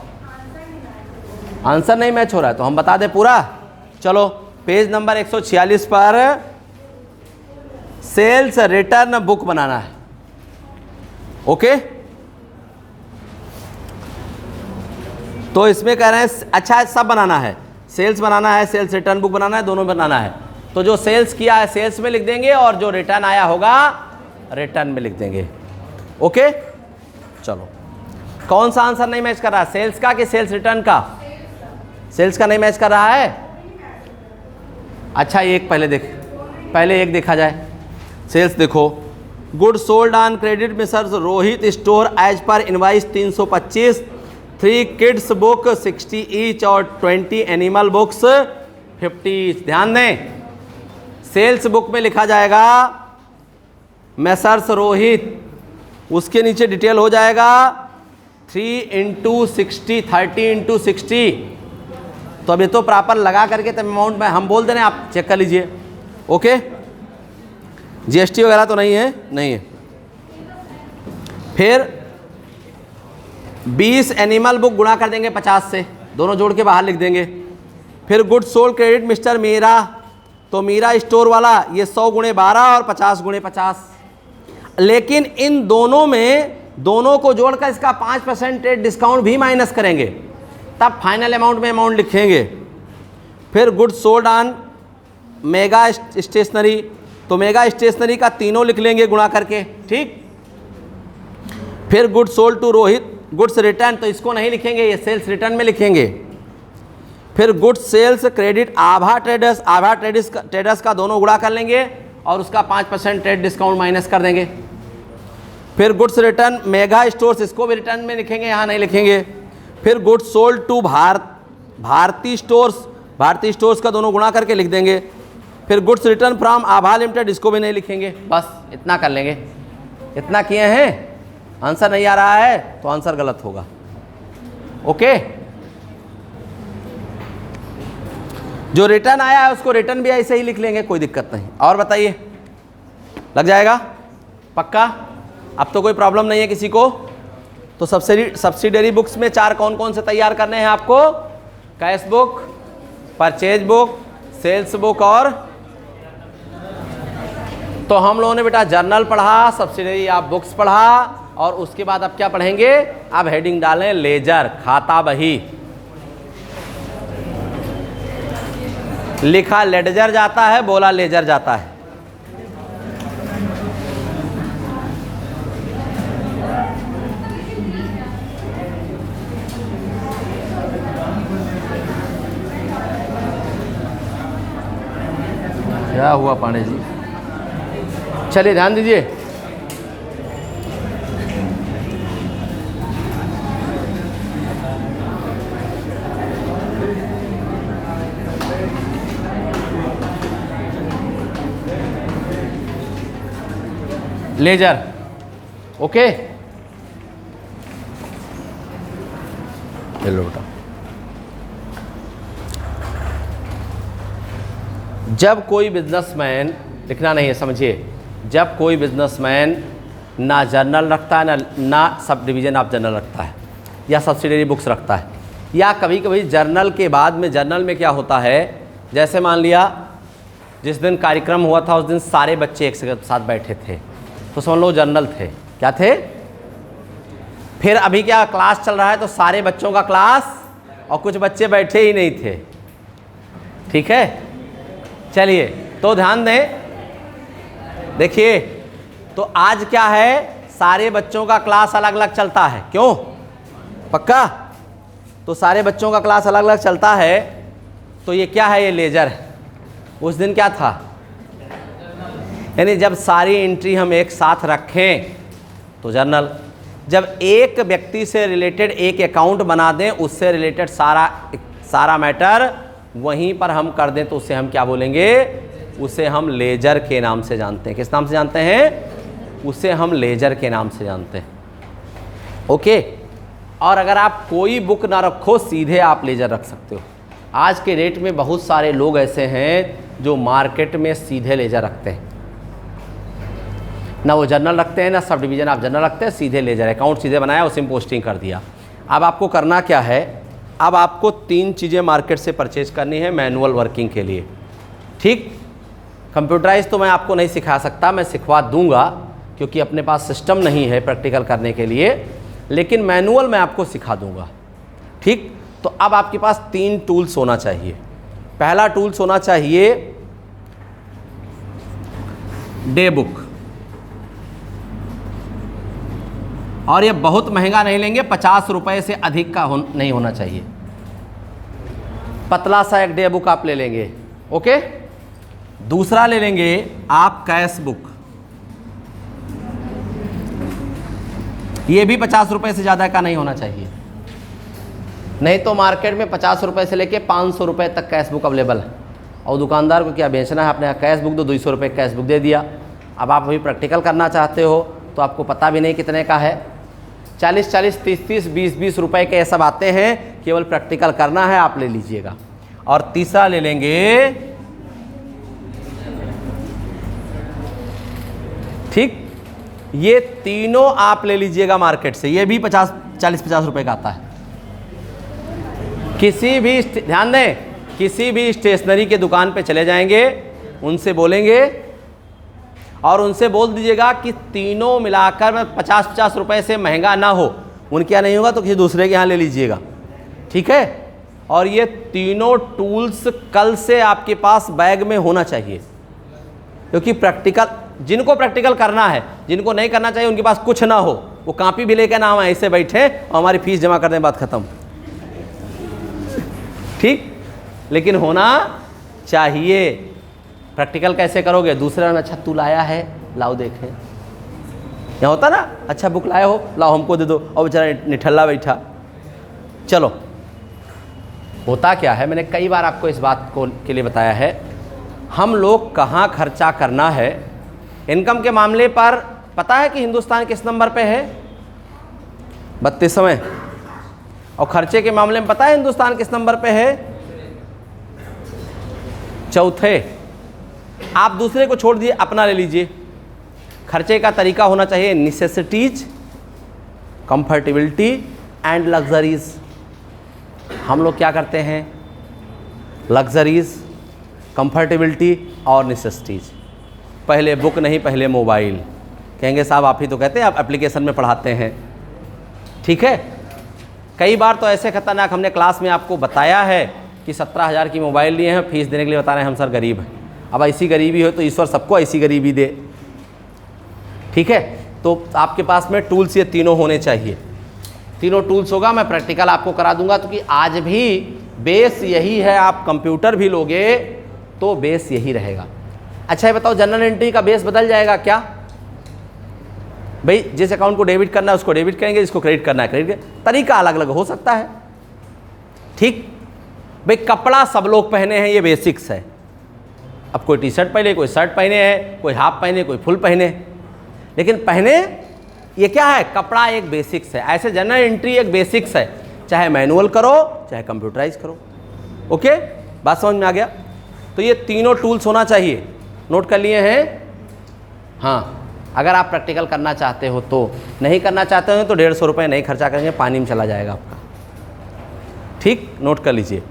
आंसर नहीं मैच हो रहा है तो हम बता दें पूरा। चलो पेज नंबर 146 पर सेल्स रिटर्न बुक बनाना है। ओके, तो इसमें कह रहे हैं अच्छा सब बनाना है, सेल्स बनाना है, सेल्स रिटर्न बुक बनाना है, दोनों बनाना है। तो जो सेल्स किया है सेल्स में लिख देंगे और जो रिटर्न आया होगा रिटर्न में लिख देंगे। ओके, चलो कौन सा आंसर नहीं मैच कर रहा है, सेल्स का कि सेल्स रिटर्न का? सेल्स का नहीं मैच कर रहा है। अच्छा एक पहले एक देखा जाए। सेल्स देखो, good sold on credit Messrs Rohit store as per invoice 325, 3 kids book 60 each और 20 एनिमल बुक्स 50 ईच। ध्यान दें, सेल्स बुक में लिखा जाएगा मैसर्स रोहित, उसके नीचे डिटेल हो जाएगा 3 × 60, 30 × 60। तो अब ये तो प्रॉपर लगा करके तब अमाउंट में हम बोल दे रहे हैं, आप चेक कर लीजिए। ओके, जीएसटी वगैरह तो नहीं है, नहीं है। फिर 20 एनिमल बुक गुणा कर देंगे 50 से, दोनों जोड़ के बाहर लिख देंगे। फिर good sold credit mister Meera, तो मीरा स्टोर वाला ये 100 × 12 और 50 × 50। लेकिन इन दोनों में दोनों को जोड़कर इसका 5% डिस्काउंट भी माइनस करेंगे, तब फाइनल अमाउंट में अमाउंट लिखेंगे। फिर good sold on mega stationery, तो मेगा स्टेशनरी का तीनों लिख लेंगे गुणा करके, ठीक। फिर good sold to Rohit, goods return, तो इसको नहीं लिखेंगे, ये सेल्स रिटर्न में लिखेंगे। फिर गुड सेल्स क्रेडिट आभा ट्रेडर्स का दोनों गुणा कर लेंगे और उसका 5% ट्रेड डिस्काउंट माइनस कर देंगे। फिर गुड्स रिटर्न मेगा स्टोर्स, इसको भी रिटर्न में लिखेंगे, यहाँ नहीं लिखेंगे। फिर goods sold to Bharati stores का दोनों गुणा करके लिख देंगे। फिर goods return from Abha limited, इसको भी नहीं लिखेंगे, बस इतना कर लेंगे। इतना किए हैं, आंसर नहीं आ रहा है तो आंसर गलत होगा। ओके, जो रिटर्न आया है उसको रिटर्न भी ऐसे ही लिख लेंगे, कोई दिक्कत नहीं। और बताइए, लग जाएगा पक्का? अब तो कोई प्रॉब्लम नहीं है किसी को। तो सब्सिडरी बुक्स में 4 कौन कौन से तैयार करने हैं आपको? Cash book, purchase book, sales book और तो हम लोगों ने बेटा जर्नल पढ़ा, सब्सिडरी आप बुक्स पढ़ा और उसके बाद अब क्या पढ़ेंगे? अब हेडिंग डालें लेजर, खाता बही। लिखा लेडजर जाता है, बोला लेजर जाता है। क्या हुआ पांडे जी? चलिए ध्यान दीजिए। लेजर, ओके, चलो बेटा। जब कोई बिजनेसमैन, लिखना नहीं है, समझिए, जब कोई बिजनेसमैन ना जर्नल रखता है ना सब डिवीज़न ऑफ जर्नल रखता है या सब्सिडरी बुक्स रखता है, या कभी कभी जर्नल के बाद में, जर्नल में क्या होता है, जैसे मान लिया जिस दिन कार्यक्रम हुआ था उस दिन सारे बच्चे एक साथ बैठे थे, तो समझ लो जर्नल थे, क्या थे। फिर अभी क्या क्लास चल रहा है तो सारे बच्चों का क्लास और कुछ बच्चे बैठे ही नहीं थे, ठीक है। चलिए तो ध्यान दें, देखिए तो आज क्या है, सारे बच्चों का क्लास अलग अलग चलता है, क्यों? पक्का? तो सारे बच्चों का क्लास अलग अलग चलता है, तो ये क्या है, ये लेजर है। उस दिन क्या था, यानी जब सारी एंट्री हम एक साथ रखें तो जर्नल, जब एक व्यक्ति से रिलेटेड एक अकाउंट बना दें, उससे रिलेटेड सारा मैटर वहीं पर हम कर दें, तो उसे हम क्या बोलेंगे, उसे हम लेजर के नाम से जानते हैं। किस नाम से जानते हैं? उसे हम लेजर के नाम से जानते हैं। ओके, और अगर आप कोई बुक ना रखो, सीधे आप लेजर रख सकते हो। आज के डेट में बहुत सारे लोग ऐसे हैं जो मार्केट में सीधे लेजर रखते हैं। ना वो जर्नल रखते हैं ना सब डिवीज़न आप जर्नल रखते हैं, सीधे लेजर अकाउंट सीधे बनाया, उसी में पोस्टिंग कर दिया। अब आपको करना क्या है, अब आपको 3 चीज़ें मार्केट से परचेज करनी है मैनुअल वर्किंग के लिए। ठीक, कंप्यूटराइज तो मैं आपको नहीं सिखा सकता, मैं सिखवा दूंगा क्योंकि अपने पास सिस्टम नहीं है प्रैक्टिकल करने के लिए, लेकिन मैनुअल मैं आपको सिखा दूंगा। ठीक, तो अब आपके पास 3 टूल्स होना चाहिए। पहला टूल्स होना चाहिए डे बुक, और ये बहुत महंगा नहीं लेंगे, 50 रुपये से अधिक का नहीं होना चाहिए। पतला सा एक डे बुक आप ले लेंगे, ओके। दूसरा ले लेंगे आप कैश बुक, ये भी 50 रुपये से ज़्यादा का नहीं होना चाहिए, नहीं तो मार्केट में 50 रुपये से लेके 500 रुपये तक कैश बुक अवेलेबल है, और दुकानदार को क्या बेचना है, आपने कैश बुक दो 200 रुपये कैश बुक दे दिया। अब आप अभी प्रैक्टिकल करना चाहते हो तो आपको पता भी नहीं कितने का है, 40-40, 30-30, 20-20 रुपये के सब आते हैं, केवल प्रैक्टिकल करना है, आप ले लीजिएगा। और तीसरा ले लेंगे, ठीक, ये तीनों आप ले लीजिएगा मार्केट से, ये भी 40-50 रुपये का आता है। किसी भी, ध्यान दें, किसी भी स्टेशनरी के दुकान पे चले जाएंगे, उनसे बोलेंगे और उनसे बोल दीजिएगा कि तीनों मिलाकर में 50-50 रुपये से महंगा ना हो, उनके यहाँ नहीं होगा तो किसी दूसरे के यहाँ ले लीजिएगा, ठीक है। और ये तीनों टूल्स कल से आपके पास बैग में होना चाहिए, क्योंकि प्रैक्टिकल, जिनको प्रैक्टिकल करना है, जिनको नहीं करना चाहिए उनके पास कुछ ना हो, वो कॉपी भी लेकर ना हम ऐसे बैठे और हमारी फीस जमा कर दें, बात खत्म। ठीक, लेकिन होना चाहिए। प्रैक्टिकल कैसे करोगे, दूसरा ने अच्छा तू लाया है, लाओ देखें, यहाँ होता ना, अच्छा बुक लाए हो, लाओ हमको दे दो, और बेचारा निठल्ला बैठा। चलो, होता क्या है, मैंने कई बार आपको इस बात को के लिए बताया है, हम लोग कहाँ खर्चा करना है। इनकम के मामले पर पता है कि हिंदुस्तान किस नंबर पे है, 32वें, और खर्चे के मामले में पता है हिंदुस्तान किस नंबर पे है, 4थे। आप दूसरे को छोड़ दिए, अपना ले लीजिए। खर्चे का तरीका होना चाहिए नेसेसिटीज, कंफर्टेबिलिटी एंड लग्जरीज। हम लोग क्या करते हैं, लग्जरीज, कंफर्टेबिलिटी और नेसेसिटीज। पहले बुक नहीं, पहले मोबाइल। कहेंगे साहब आप ही तो कहते हैं, आप एप्लीकेशन में पढ़ाते हैं, ठीक है। कई बार तो ऐसे खतरनाक हमने क्लास में आपको बताया है कि 17,000 की मोबाइल लिए हैं, फीस देने के लिए बता रहे हैं हम सर गरीब हैं। अब ऐसी गरीबी हो तो ईश्वर सबको ऐसी गरीबी दे, ठीक है। तो आपके पास में टूल्स ये तीनों होने चाहिए, तीनों टूल्स होगा। मैं प्रैक्टिकल आपको करा दूंगा, क्योंकि आज भी बेस यही है। आप कंप्यूटर भी लोगे तो बेस यही रहेगा। अच्छा ये बताओ, जनरल एंट्री का बेस बदल जाएगा क्या? भाई जिस अकाउंट को डेबिट करना है उसको डेबिट करेंगे, जिसको क्रेडिट करना है क्रेडिट, तरीका अलग अलग हो सकता है, ठीक। भाई कपड़ा सब लोग पहने हैं, ये बेसिक्स है। अब कोई टी शर्ट पहने, कोई शर्ट पहने है, कोई हाफ पहने, कोई फुल पहने, लेकिन पहने ये क्या है, कपड़ा एक बेसिक्स है। ऐसे जनरल एंट्री एक बेसिक्स है, चाहे मैनुअल करो चाहे कंप्यूटराइज करो। ओके, बात समझ में आ गया? तो ये तीनों टूल्स होना चाहिए, नोट कर लिए हैं? हाँ, अगर आप प्रैक्टिकल करना चाहते हो तो। नहीं करना चाहते हो तो 150 रुपये नहीं खर्चा करेंगे, पानी में चला जाएगा आपका, ठीक। नोट कर लीजिए।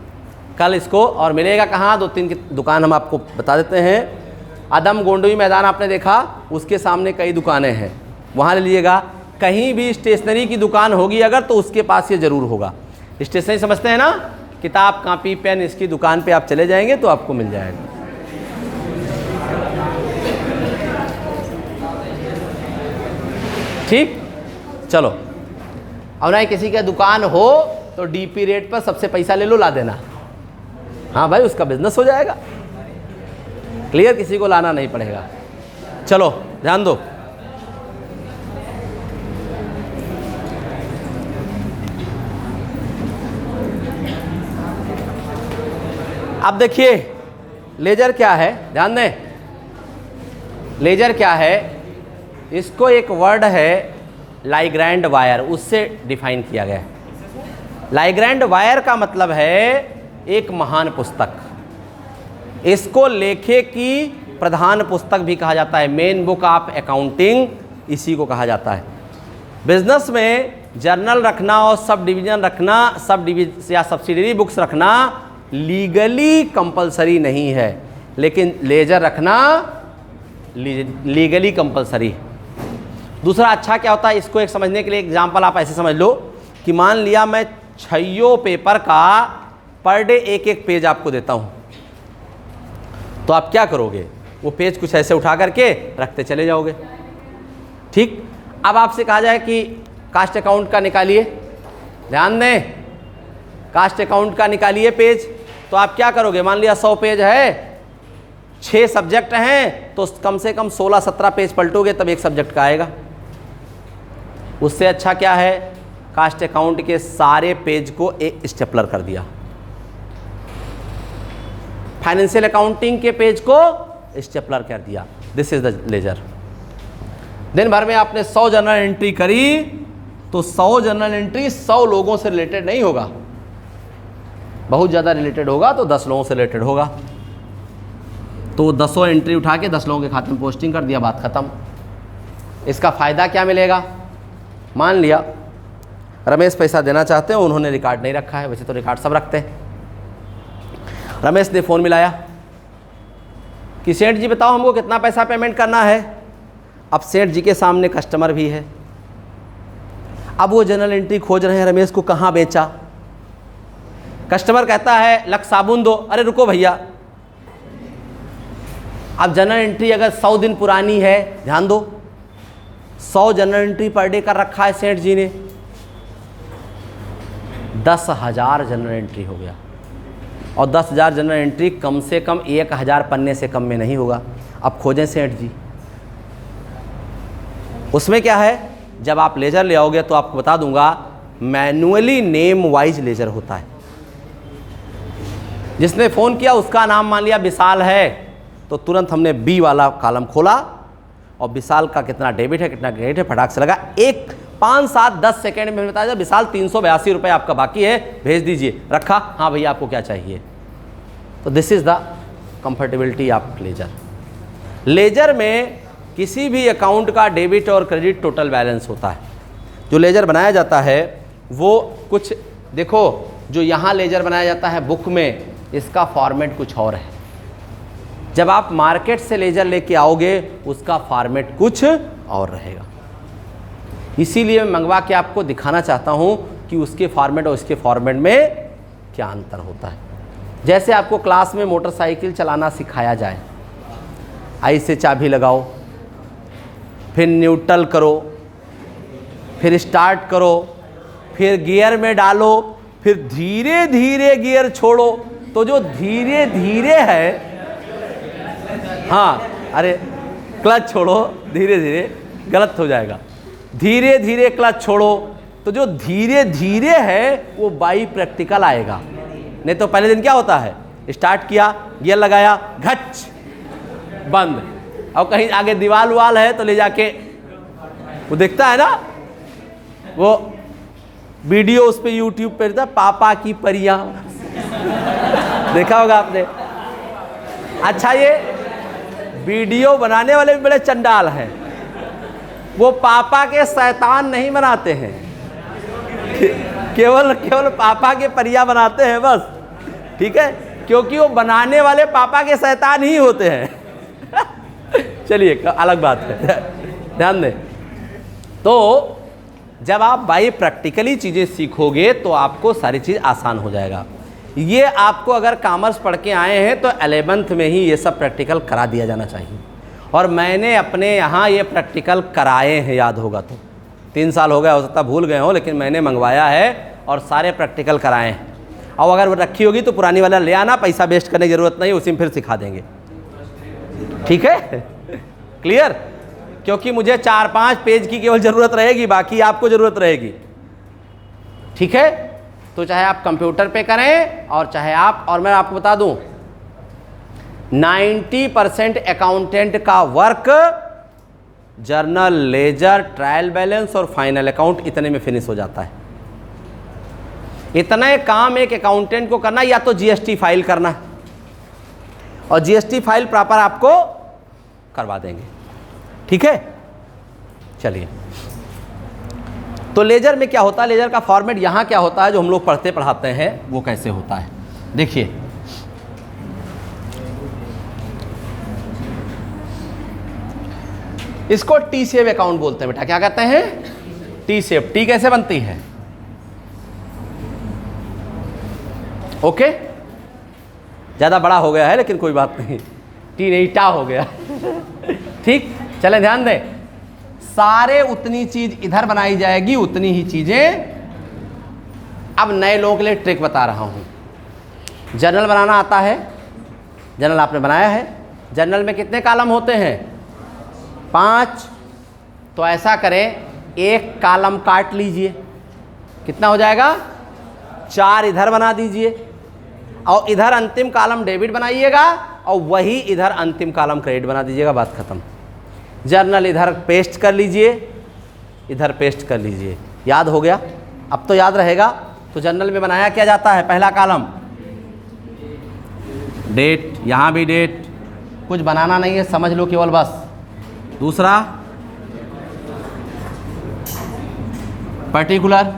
कल इसको और मिलेगा कहाँ, 2-3 की दुकान हम आपको बता देते हैं। आदम गोंडवी मैदान आपने देखा, उसके सामने कई दुकानें हैं, वहाँ ले लीजिएगा। कहीं भी स्टेशनरी की दुकान होगी अगर, तो उसके पास ये ज़रूर होगा। स्टेशनरी समझते हैं ना, किताब कापी पेन, इसकी दुकान पे आप चले जाएंगे तो आपको मिल जाएगा। ठीक, चलो। अब ना किसी का दुकान हो तो डीपी रेट पर सबसे पैसा ले लो, ला देना। हाँ भाई, उसका बिजनेस हो जाएगा, क्लियर, किसी को लाना नहीं पड़ेगा। चलो ध्यान दो। अब देखिए लेजर क्या है, ध्यान दें। लेजर क्या है, इसको एक वर्ड है लाइग्रैंड वायर, उससे डिफाइन किया गया है। लाइग्रैंड वायर का मतलब है एक महान पुस्तक। इसको लेखे की प्रधान पुस्तक भी कहा जाता है, मेन बुक ऑफ अकाउंटिंग इसी को कहा जाता है। बिजनेस में जर्नल रखना और सब डिवीजन रखना, सब डिवीजन या सब्सिडरी बुक्स रखना लीगली कंपलसरी नहीं है, लेकिन लेजर रखना लीगली कंपलसरी है। दूसरा अच्छा क्या होता है, इसको एक समझने के लिए एग्जांपल आप ऐसे समझ लो कि मान लिया मैं 6 पेपर का पर डे एक एक पेज आपको देता हूं, तो आप क्या करोगे, वो पेज कुछ ऐसे उठा करके रखते चले जाओगे। ठीक, अब आपसे कहा जाए कि कास्ट अकाउंट का निकालिए, ध्यान दें, कास्ट अकाउंट का निकालिए पेज, तो आप क्या करोगे, मान लिया 100 पेज है, 6 सब्जेक्ट हैं, तो कम से कम 16-17 पेज पलटोगे तब एक सब्जेक्ट का आएगा। उससे अच्छा क्या है, कास्ट अकाउंट के सारे पेज को एक स्टेपलर कर दिया, फाइनेंशियल अकाउंटिंग के पेज को स्टेपलर कर दिया। This is the ledger. दिन भर में आपने 100 जर्नल एंट्री करी, तो 100 जर्नल एंट्री 100 लोगों से रिलेटेड नहीं होगा, बहुत ज़्यादा रिलेटेड होगा तो 10 लोगों से रिलेटेड होगा, तो 10 एंट्री उठा के 10 लोगों के खाते में पोस्टिंग कर दिया, बात खत्म। इसका फ़ायदा क्या मिलेगा, मान लिया रमेश पैसा देना चाहते हैं, उन्होंने रिकॉर्ड नहीं रखा है, वैसे तो रिकॉर्ड सब रखते हैं। रमेश ने फ़ोन मिलाया कि सेठ जी बताओ हमको कितना पैसा पेमेंट करना है। अब सेठ जी के सामने कस्टमर भी है, अब वो जनरल एंट्री खोज रहे हैं रमेश को कहाँ बेचा। कस्टमर कहता है लक साबुन दो, अरे रुको भैया, अब जनरल एंट्री अगर 100 दिन पुरानी है, ध्यान दो, 100 जनरल एंट्री पर डे कर रखा है सेठ जी ने, 10,000 जनरल एंट्री हो गया, और 10,000 जनरल एंट्री कम से कम 1,000 पन्ने से कम में नहीं होगा। अब खोजें सेठ जी, उसमें क्या है, जब आप लेजर ले आओगे तो आपको बता दूंगा मैन्युअली नेम वाइज लेजर होता है। जिसने फ़ोन किया उसका नाम मान लिया विशाल है, तो तुरंत हमने बी वाला कॉलम खोला और विशाल का कितना डेबिट है कितना क्रेडिट है फटाक से लगा, 5-7-10 सेकेंड में बताया विशाल 382 रुपये आपका बाकी है, भेज दीजिए, रखा, हाँ भैया आपको क्या चाहिए। तो this is the comfortability of ledger. Ledger में किसी भी अकाउंट का डेबिट और क्रेडिट टोटल बैलेंस होता है। जो लेजर बनाया जाता है वो कुछ देखो, जो यहाँ लेजर बनाया जाता है बुक में, इसका फॉर्मेट कुछ और है। जब आप मार्केट से लेजर लेके आओगे उसका फॉर्मेट कुछ और रहेगा। इसीलिए मैं मंगवा के आपको दिखाना चाहता हूँ कि उसके फॉर्मेट और इसके फॉर्मेट में क्या अंतर होता है। जैसे आपको क्लास में मोटरसाइकिल चलाना सिखाया जाए, आई से चाबी लगाओ, फिर न्यूट्रल करो, फिर स्टार्ट करो, फिर गियर में डालो, फिर धीरे धीरे गियर छोड़ो, तो जो धीरे धीरे है, हाँ अरे क्लच छोड़ो, धीरे धीरे गलत हो जाएगा, धीरे धीरे क्लच छोड़ो, तो जो धीरे धीरे है वो बाई प्रैक्टिकल आएगा। नहीं तो पहले दिन क्या होता है, स्टार्ट किया, गियर लगाया, घच बंद, और कहीं आगे दीवार वाल है तो ले जाके वो दिखता है ना, वो वीडियो उस पर यूट्यूब पे रहता, पापा की परियां देखा होगा आपने। अच्छा, ये वीडियो बनाने वाले भी बड़े चंडाल हैं, वो पापा के शैतान नहीं बनाते हैं, केवल पापा के परियां बनाते हैं बस, ठीक है, क्योंकि वो बनाने वाले पापा के शैतान ही होते हैं। चलिए अलग बात है, ध्यान दें। तो जब आप बाई प्रैक्टिकली चीज़ें सीखोगे तो आपको सारी चीज़ आसान हो जाएगा। ये आपको अगर कॉमर्स पढ़ के आए हैं तो 11th में ही ये सब प्रैक्टिकल करा दिया जाना चाहिए, और मैंने अपने यहाँ ये प्रैक्टिकल कराए हैं, याद होगा तो 3 साल हो गया, हो सकता भूल गए हो, लेकिन मैंने मंगवाया है और सारे प्रैक्टिकल कराए हैं। और अगर वो रखी होगी तो पुरानी वाला ले आना, पैसा वेस्ट करने की ज़रूरत नहीं, उसी में फिर सिखा देंगे, ठीक है, क्लियर। क्योंकि मुझे 4-5 पेज की केवल ज़रूरत रहेगी, बाकी आपको ज़रूरत रहेगी, ठीक है। तो चाहे आप कंप्यूटर पे करें और चाहे आप, और मैं आपको बता दूं 90% अकाउंटेंट का work journal, ledger, trial balance और फाइनल अकाउंट इतने में फिनिश हो जाता है। इतने काम एक अकाउंटेंट को करना, या तो जीएसटी फाइल करना है, और जीएसटी फाइल प्रॉपर आपको करवा देंगे। ठीक है, चलिए। तो लेजर में क्या होता है, लेजर का फॉर्मेट यहाँ क्या होता है जो हम लोग पढ़ते पढ़ाते हैं वो कैसे होता है, देखिए। इसको टी सेव अकाउंट बोलते हैं बेटा, क्या कहते हैं, टी सेव। टी कैसे बनती है, ओके, ज़्यादा बड़ा हो गया है लेकिन कोई बात नहीं, टी नहीं टा हो गया ठीक, चलें ध्यान दें, सारे उतनी चीज इधर बनाई जाएगी, उतनी ही चीजें। अब नए लोगों के लिए ट्रिक बता रहा हूं। जर्नल बनाना आता है, जर्नल आपने बनाया है, जर्नल में कितने कॉलम होते हैं, 5। तो ऐसा करें, एक कॉलम काट लीजिए, कितना हो जाएगा, 4 इधर बना दीजिए, और इधर अंतिम कॉलम डेबिट बनाइएगा और वही इधर अंतिम कॉलम क्रेडिट बना दीजिएगा, बात खत्म। जर्नल इधर पेस्ट कर लीजिए, इधर पेस्ट कर लीजिए, याद हो गया, अब तो याद रहेगा। तो जर्नल में बनाया क्या जाता है, पहला कॉलम डेट, यहाँ भी डेट, कुछ बनाना नहीं है, समझ लो केवल बस। दूसरा पर्टिकुलर,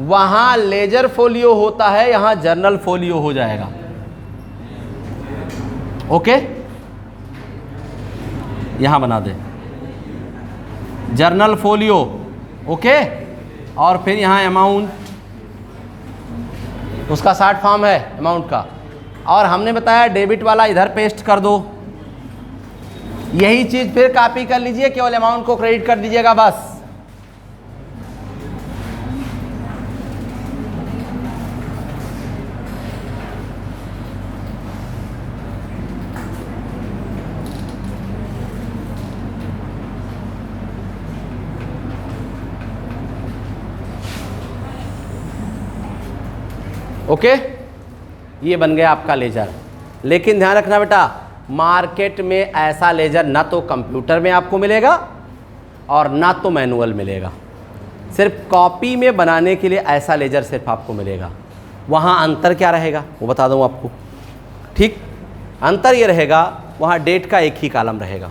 वहाँ लेजर फोलियो होता है, यहाँ जर्नल फोलियो हो जाएगा, ओके। यहाँ बना दे जर्नल फोलियो, ओके। और फिर यहाँ अमाउंट, उसका शॉर्ट फॉर्म है अमाउंट का, और हमने बताया डेबिट वाला इधर पेस्ट कर दो। यही चीज़ फिर कॉपी कर लीजिए, केवल अमाउंट को क्रेडिट कर दीजिएगा बस। ओके, ये बन गया आपका लेजर। लेकिन ध्यान रखना बेटा, मार्केट में ऐसा लेजर ना तो कंप्यूटर में आपको मिलेगा और ना तो मैनुअल मिलेगा। सिर्फ कॉपी में बनाने के लिए ऐसा लेजर सिर्फ आपको मिलेगा। वहाँ अंतर क्या रहेगा वो बता दूँ आपको, ठीक। अंतर ये रहेगा, वहाँ डेट का एक ही कॉलम रहेगा,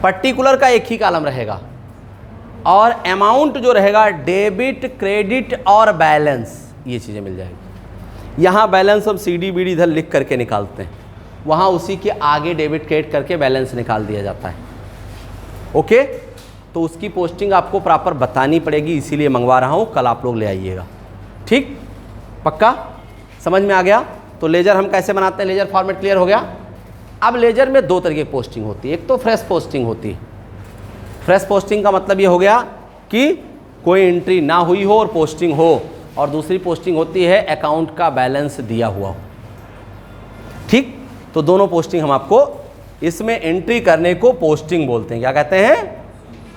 पर्टिकुलर का एक ही कॉलम रहेगा, और अमाउंट जो रहेगा डेबिट, क्रेडिट और बैलेंस, ये चीज़ें मिल जाएगी। यहाँ बैलेंस हम CD BD इधर लिख करके निकालते हैं, वहाँ उसी के आगे डेबिट क्रेडिट करके बैलेंस निकाल दिया जाता है, ओके। तो उसकी पोस्टिंग आपको प्रॉपर बतानी पड़ेगी, इसीलिए मंगवा रहा हूँ, कल आप लोग ले आइएगा, ठीक, पक्का समझ में आ गया। तो लेजर हम कैसे बनाते हैं, लेजर फॉर्मेट क्लियर हो गया। अब लेजर में 2 तरीके की पोस्टिंग होती है, एक तो फ्रेश पोस्टिंग होती है। फ्रेश पोस्टिंग का मतलब ये हो गया कि कोई एंट्री ना हुई हो और पोस्टिंग हो, और दूसरी पोस्टिंग होती है अकाउंट का बैलेंस दिया हुआ हो, ठीक। तो दोनों पोस्टिंग हम आपको, इसमें एंट्री करने को पोस्टिंग बोलते हैं, क्या कहते हैं,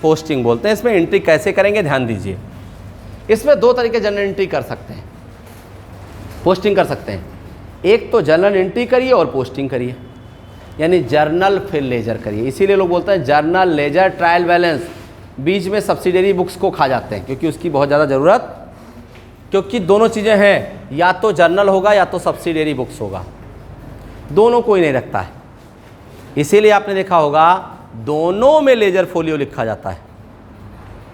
पोस्टिंग बोलते हैं। इसमें एंट्री कैसे करेंगे ध्यान दीजिए। इसमें 2 तरीके जनरल एंट्री कर सकते हैं, पोस्टिंग कर सकते हैं। एक तो जनरल एंट्री करिए और पोस्टिंग करिए, यानी जर्नल फिर लेजर करिए। इसीलिए लोग बोलते हैं जर्नल, लेजर, ट्रायल बैलेंस, बीच में सब्सिडियरी बुक्स को खा जाते हैं, क्योंकि उसकी बहुत ज़्यादा ज़रूरत, क्योंकि दोनों चीज़ें हैं, या तो जर्नल होगा या तो सब्सिडियरी बुक्स होगा, दोनों कोई नहीं रखता है। इसीलिए आपने देखा होगा दोनों में लेजर फोलियो लिखा जाता है,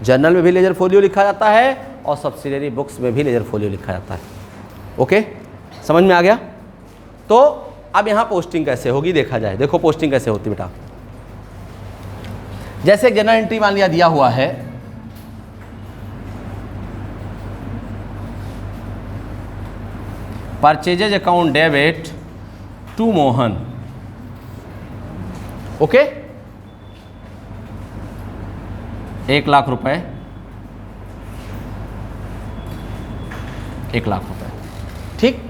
जर्नल में भी लेजर फोलियो लिखा जाता है और सब्सिडियरी बुक्स में भी लेजर फोलियो लिखा जाता है, ओके, समझ में आ गया। तो अब यहाँ पोस्टिंग कैसे होगी देखा जाए। देखो पोस्टिंग कैसे होती बेटा, जैसे जनरल एंट्री मान लिया दिया हुआ है, purchases account debit to Mohan, okay, 1 lakh रुपए, 1 लाख रुपए, ठीक।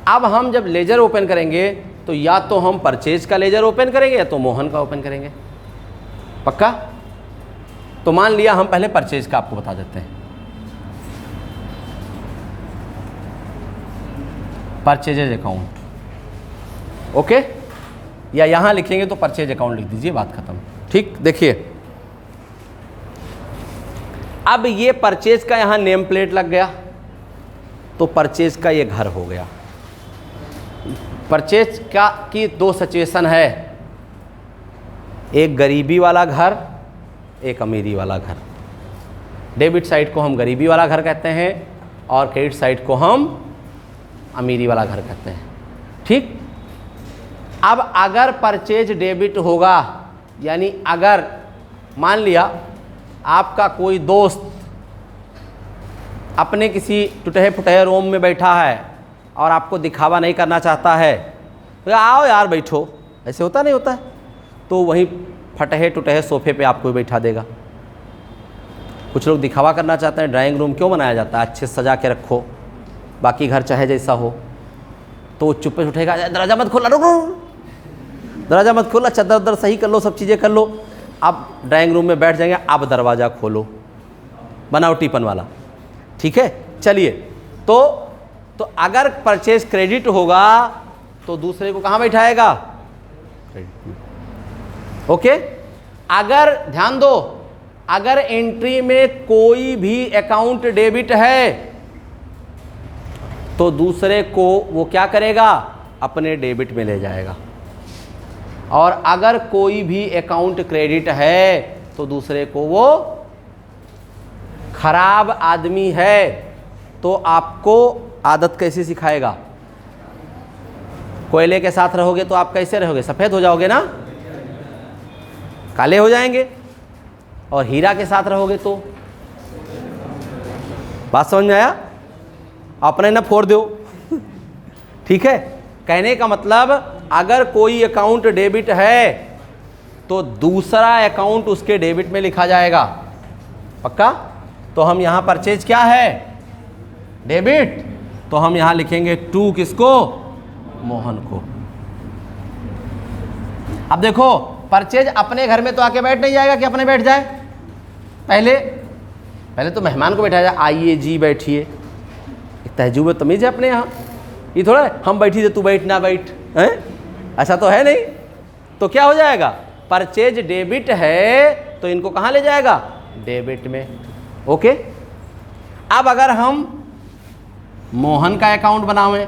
अब हम जब लेजर ओपन करेंगे तो या तो हम परचेज का लेजर ओपन करेंगे या तो मोहन का ओपन करेंगे, पक्का। तो मान लिया हम पहले परचेज का आपको बता देते हैं, परचेजेज अकाउंट, ओके, या यहाँ लिखेंगे तो परचेज अकाउंट लिख दीजिए, बात खत्म, ठीक। देखिए अब ये परचेज का यहाँ नेम प्लेट लग गया, तो परचेज का ये घर हो गया। परचेज का की 2 सिचुएशन है, एक गरीबी वाला घर, एक अमीरी वाला घर। डेबिट साइड को हम गरीबी वाला घर कहते हैं और क्रेडिट साइड को हम अमीरी वाला घर कहते हैं। ठीक। अब अगर परचेज डेबिट होगा, यानी अगर मान लिया आपका कोई दोस्त अपने किसी टूटे फुटे रूम में बैठा है और आपको दिखावा नहीं करना चाहता है, तो आओ यार बैठो, ऐसे होता नहीं होता है, तो वहीं फटे टूटे सोफे पे आपको बैठा देगा। कुछ लोग दिखावा करना चाहते हैं, ड्राइंग रूम क्यों बनाया जाता है, अच्छे से सजा के रखो, बाकी घर चाहे जैसा हो। तो वो चुप्पे उठेगा, दरवाजा मत खोला, रुको दरवाजा मत खोला, चद्दर उद्दर सही कर लो, सब चीज़ें कर लो। अब ड्राइंग रूम में बैठ जाएंगे, अब दरवाज़ा खोलो, बनावटीपन वाला। ठीक है, चलिए। तो अगर परचेज क्रेडिट होगा तो दूसरे को कहाँ बैठाएगा, क्रेडिट में। ओके। अगर ध्यान दो, अगर एंट्री में कोई भी अकाउंट डेबिट है तो दूसरे को वो क्या करेगा, अपने डेबिट में ले जाएगा। और अगर कोई भी अकाउंट क्रेडिट है तो दूसरे को वो खराब आदमी है तो आपको आदत कैसे सिखाएगा। कोयले के साथ रहोगे तो आप कैसे रहोगे, सफ़ेद हो जाओगे ना, काले हो जाएंगे। और हीरा के साथ रहोगे तो, बात समझ में आया, अपने ना फोड़ दो। ठीक है, कहने का मतलब अगर कोई अकाउंट डेबिट है तो दूसरा अकाउंट उसके डेबिट में लिखा जाएगा। पक्का। तो हम यहाँ परचेज क्या है, डेबिट, तो हम यहाँ लिखेंगे टू किसको, मोहन को। अब देखो, परचेज अपने घर में तो आके बैठ नहीं जाएगा कि अपने बैठ जाए, पहले तो मेहमान को बैठाया जाए, आइए जी बैठिए। एक तहज़ुब तमीज़ है अपने यहाँ, ये थोड़ा हम बैठी थे तू बैठ ना बैठ, हैं, ऐसा तो है नहीं। तो क्या हो जाएगा, परचेज डेबिट है तो इनको कहाँ ले जाएगा, डेबिट में। ओके। अब अगर हम मोहन का अकाउंट बनावें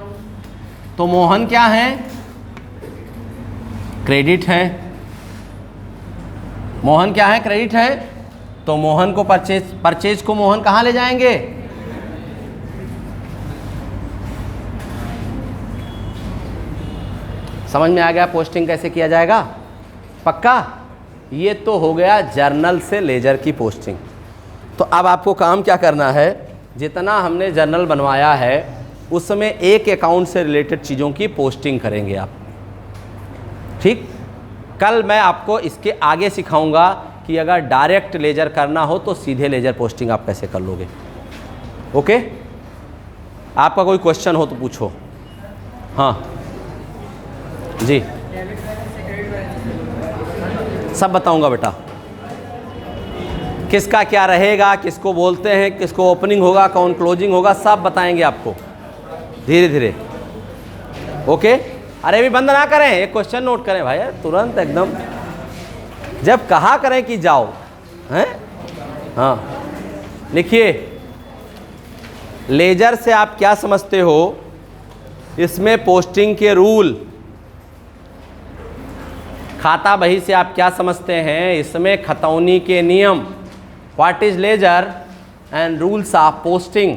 तो मोहन क्या है, क्रेडिट है। मोहन क्या है, क्रेडिट है। तो मोहन को परचेज को मोहन कहाँ ले जाएंगे, समझ में आ गया पोस्टिंग कैसे किया जाएगा। पक्का। ये तो हो गया जर्नल से लेजर की पोस्टिंग। तो अब आपको काम क्या करना है, जितना हमने जर्नल बनवाया है उसमें एक अकाउंट से रिलेटेड चीज़ों की पोस्टिंग करेंगे आप। ठीक। कल मैं आपको इसके आगे सिखाऊंगा कि अगर डायरेक्ट लेजर करना हो तो सीधे लेजर पोस्टिंग आप कैसे कर लोगे। ओके। आपका कोई क्वेश्चन हो तो पूछो। हाँ जी, सब बताऊंगा बेटा, किसका क्या रहेगा, किसको बोलते हैं, किसको ओपनिंग होगा, कौन क्लोजिंग होगा, सब बताएंगे आपको धीरे धीरे। ओके। अरे भी बंद ना करें, एक क्वेश्चन नोट करें भाई, तुरंत एकदम जब कहा करें कि जाओ, हैं। हाँ, लिखिए, लेजर से आप क्या समझते हो, इसमें पोस्टिंग के रूल। खाता बही से आप क्या समझते हैं, इसमें खतौनी के नियम। What is ledger and rules of posting.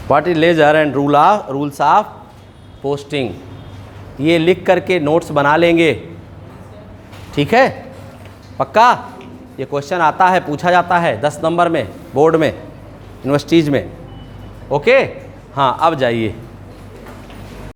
What is ledger and rules of posting. ये लिख करके नोट्स बना लेंगे। ठीक है, पक्का। ये क्वेश्चन आता है, पूछा जाता है 10 नंबर में बोर्ड में, यूनिवर्सिटीज़ में। ओके। हाँ, अब जाइए।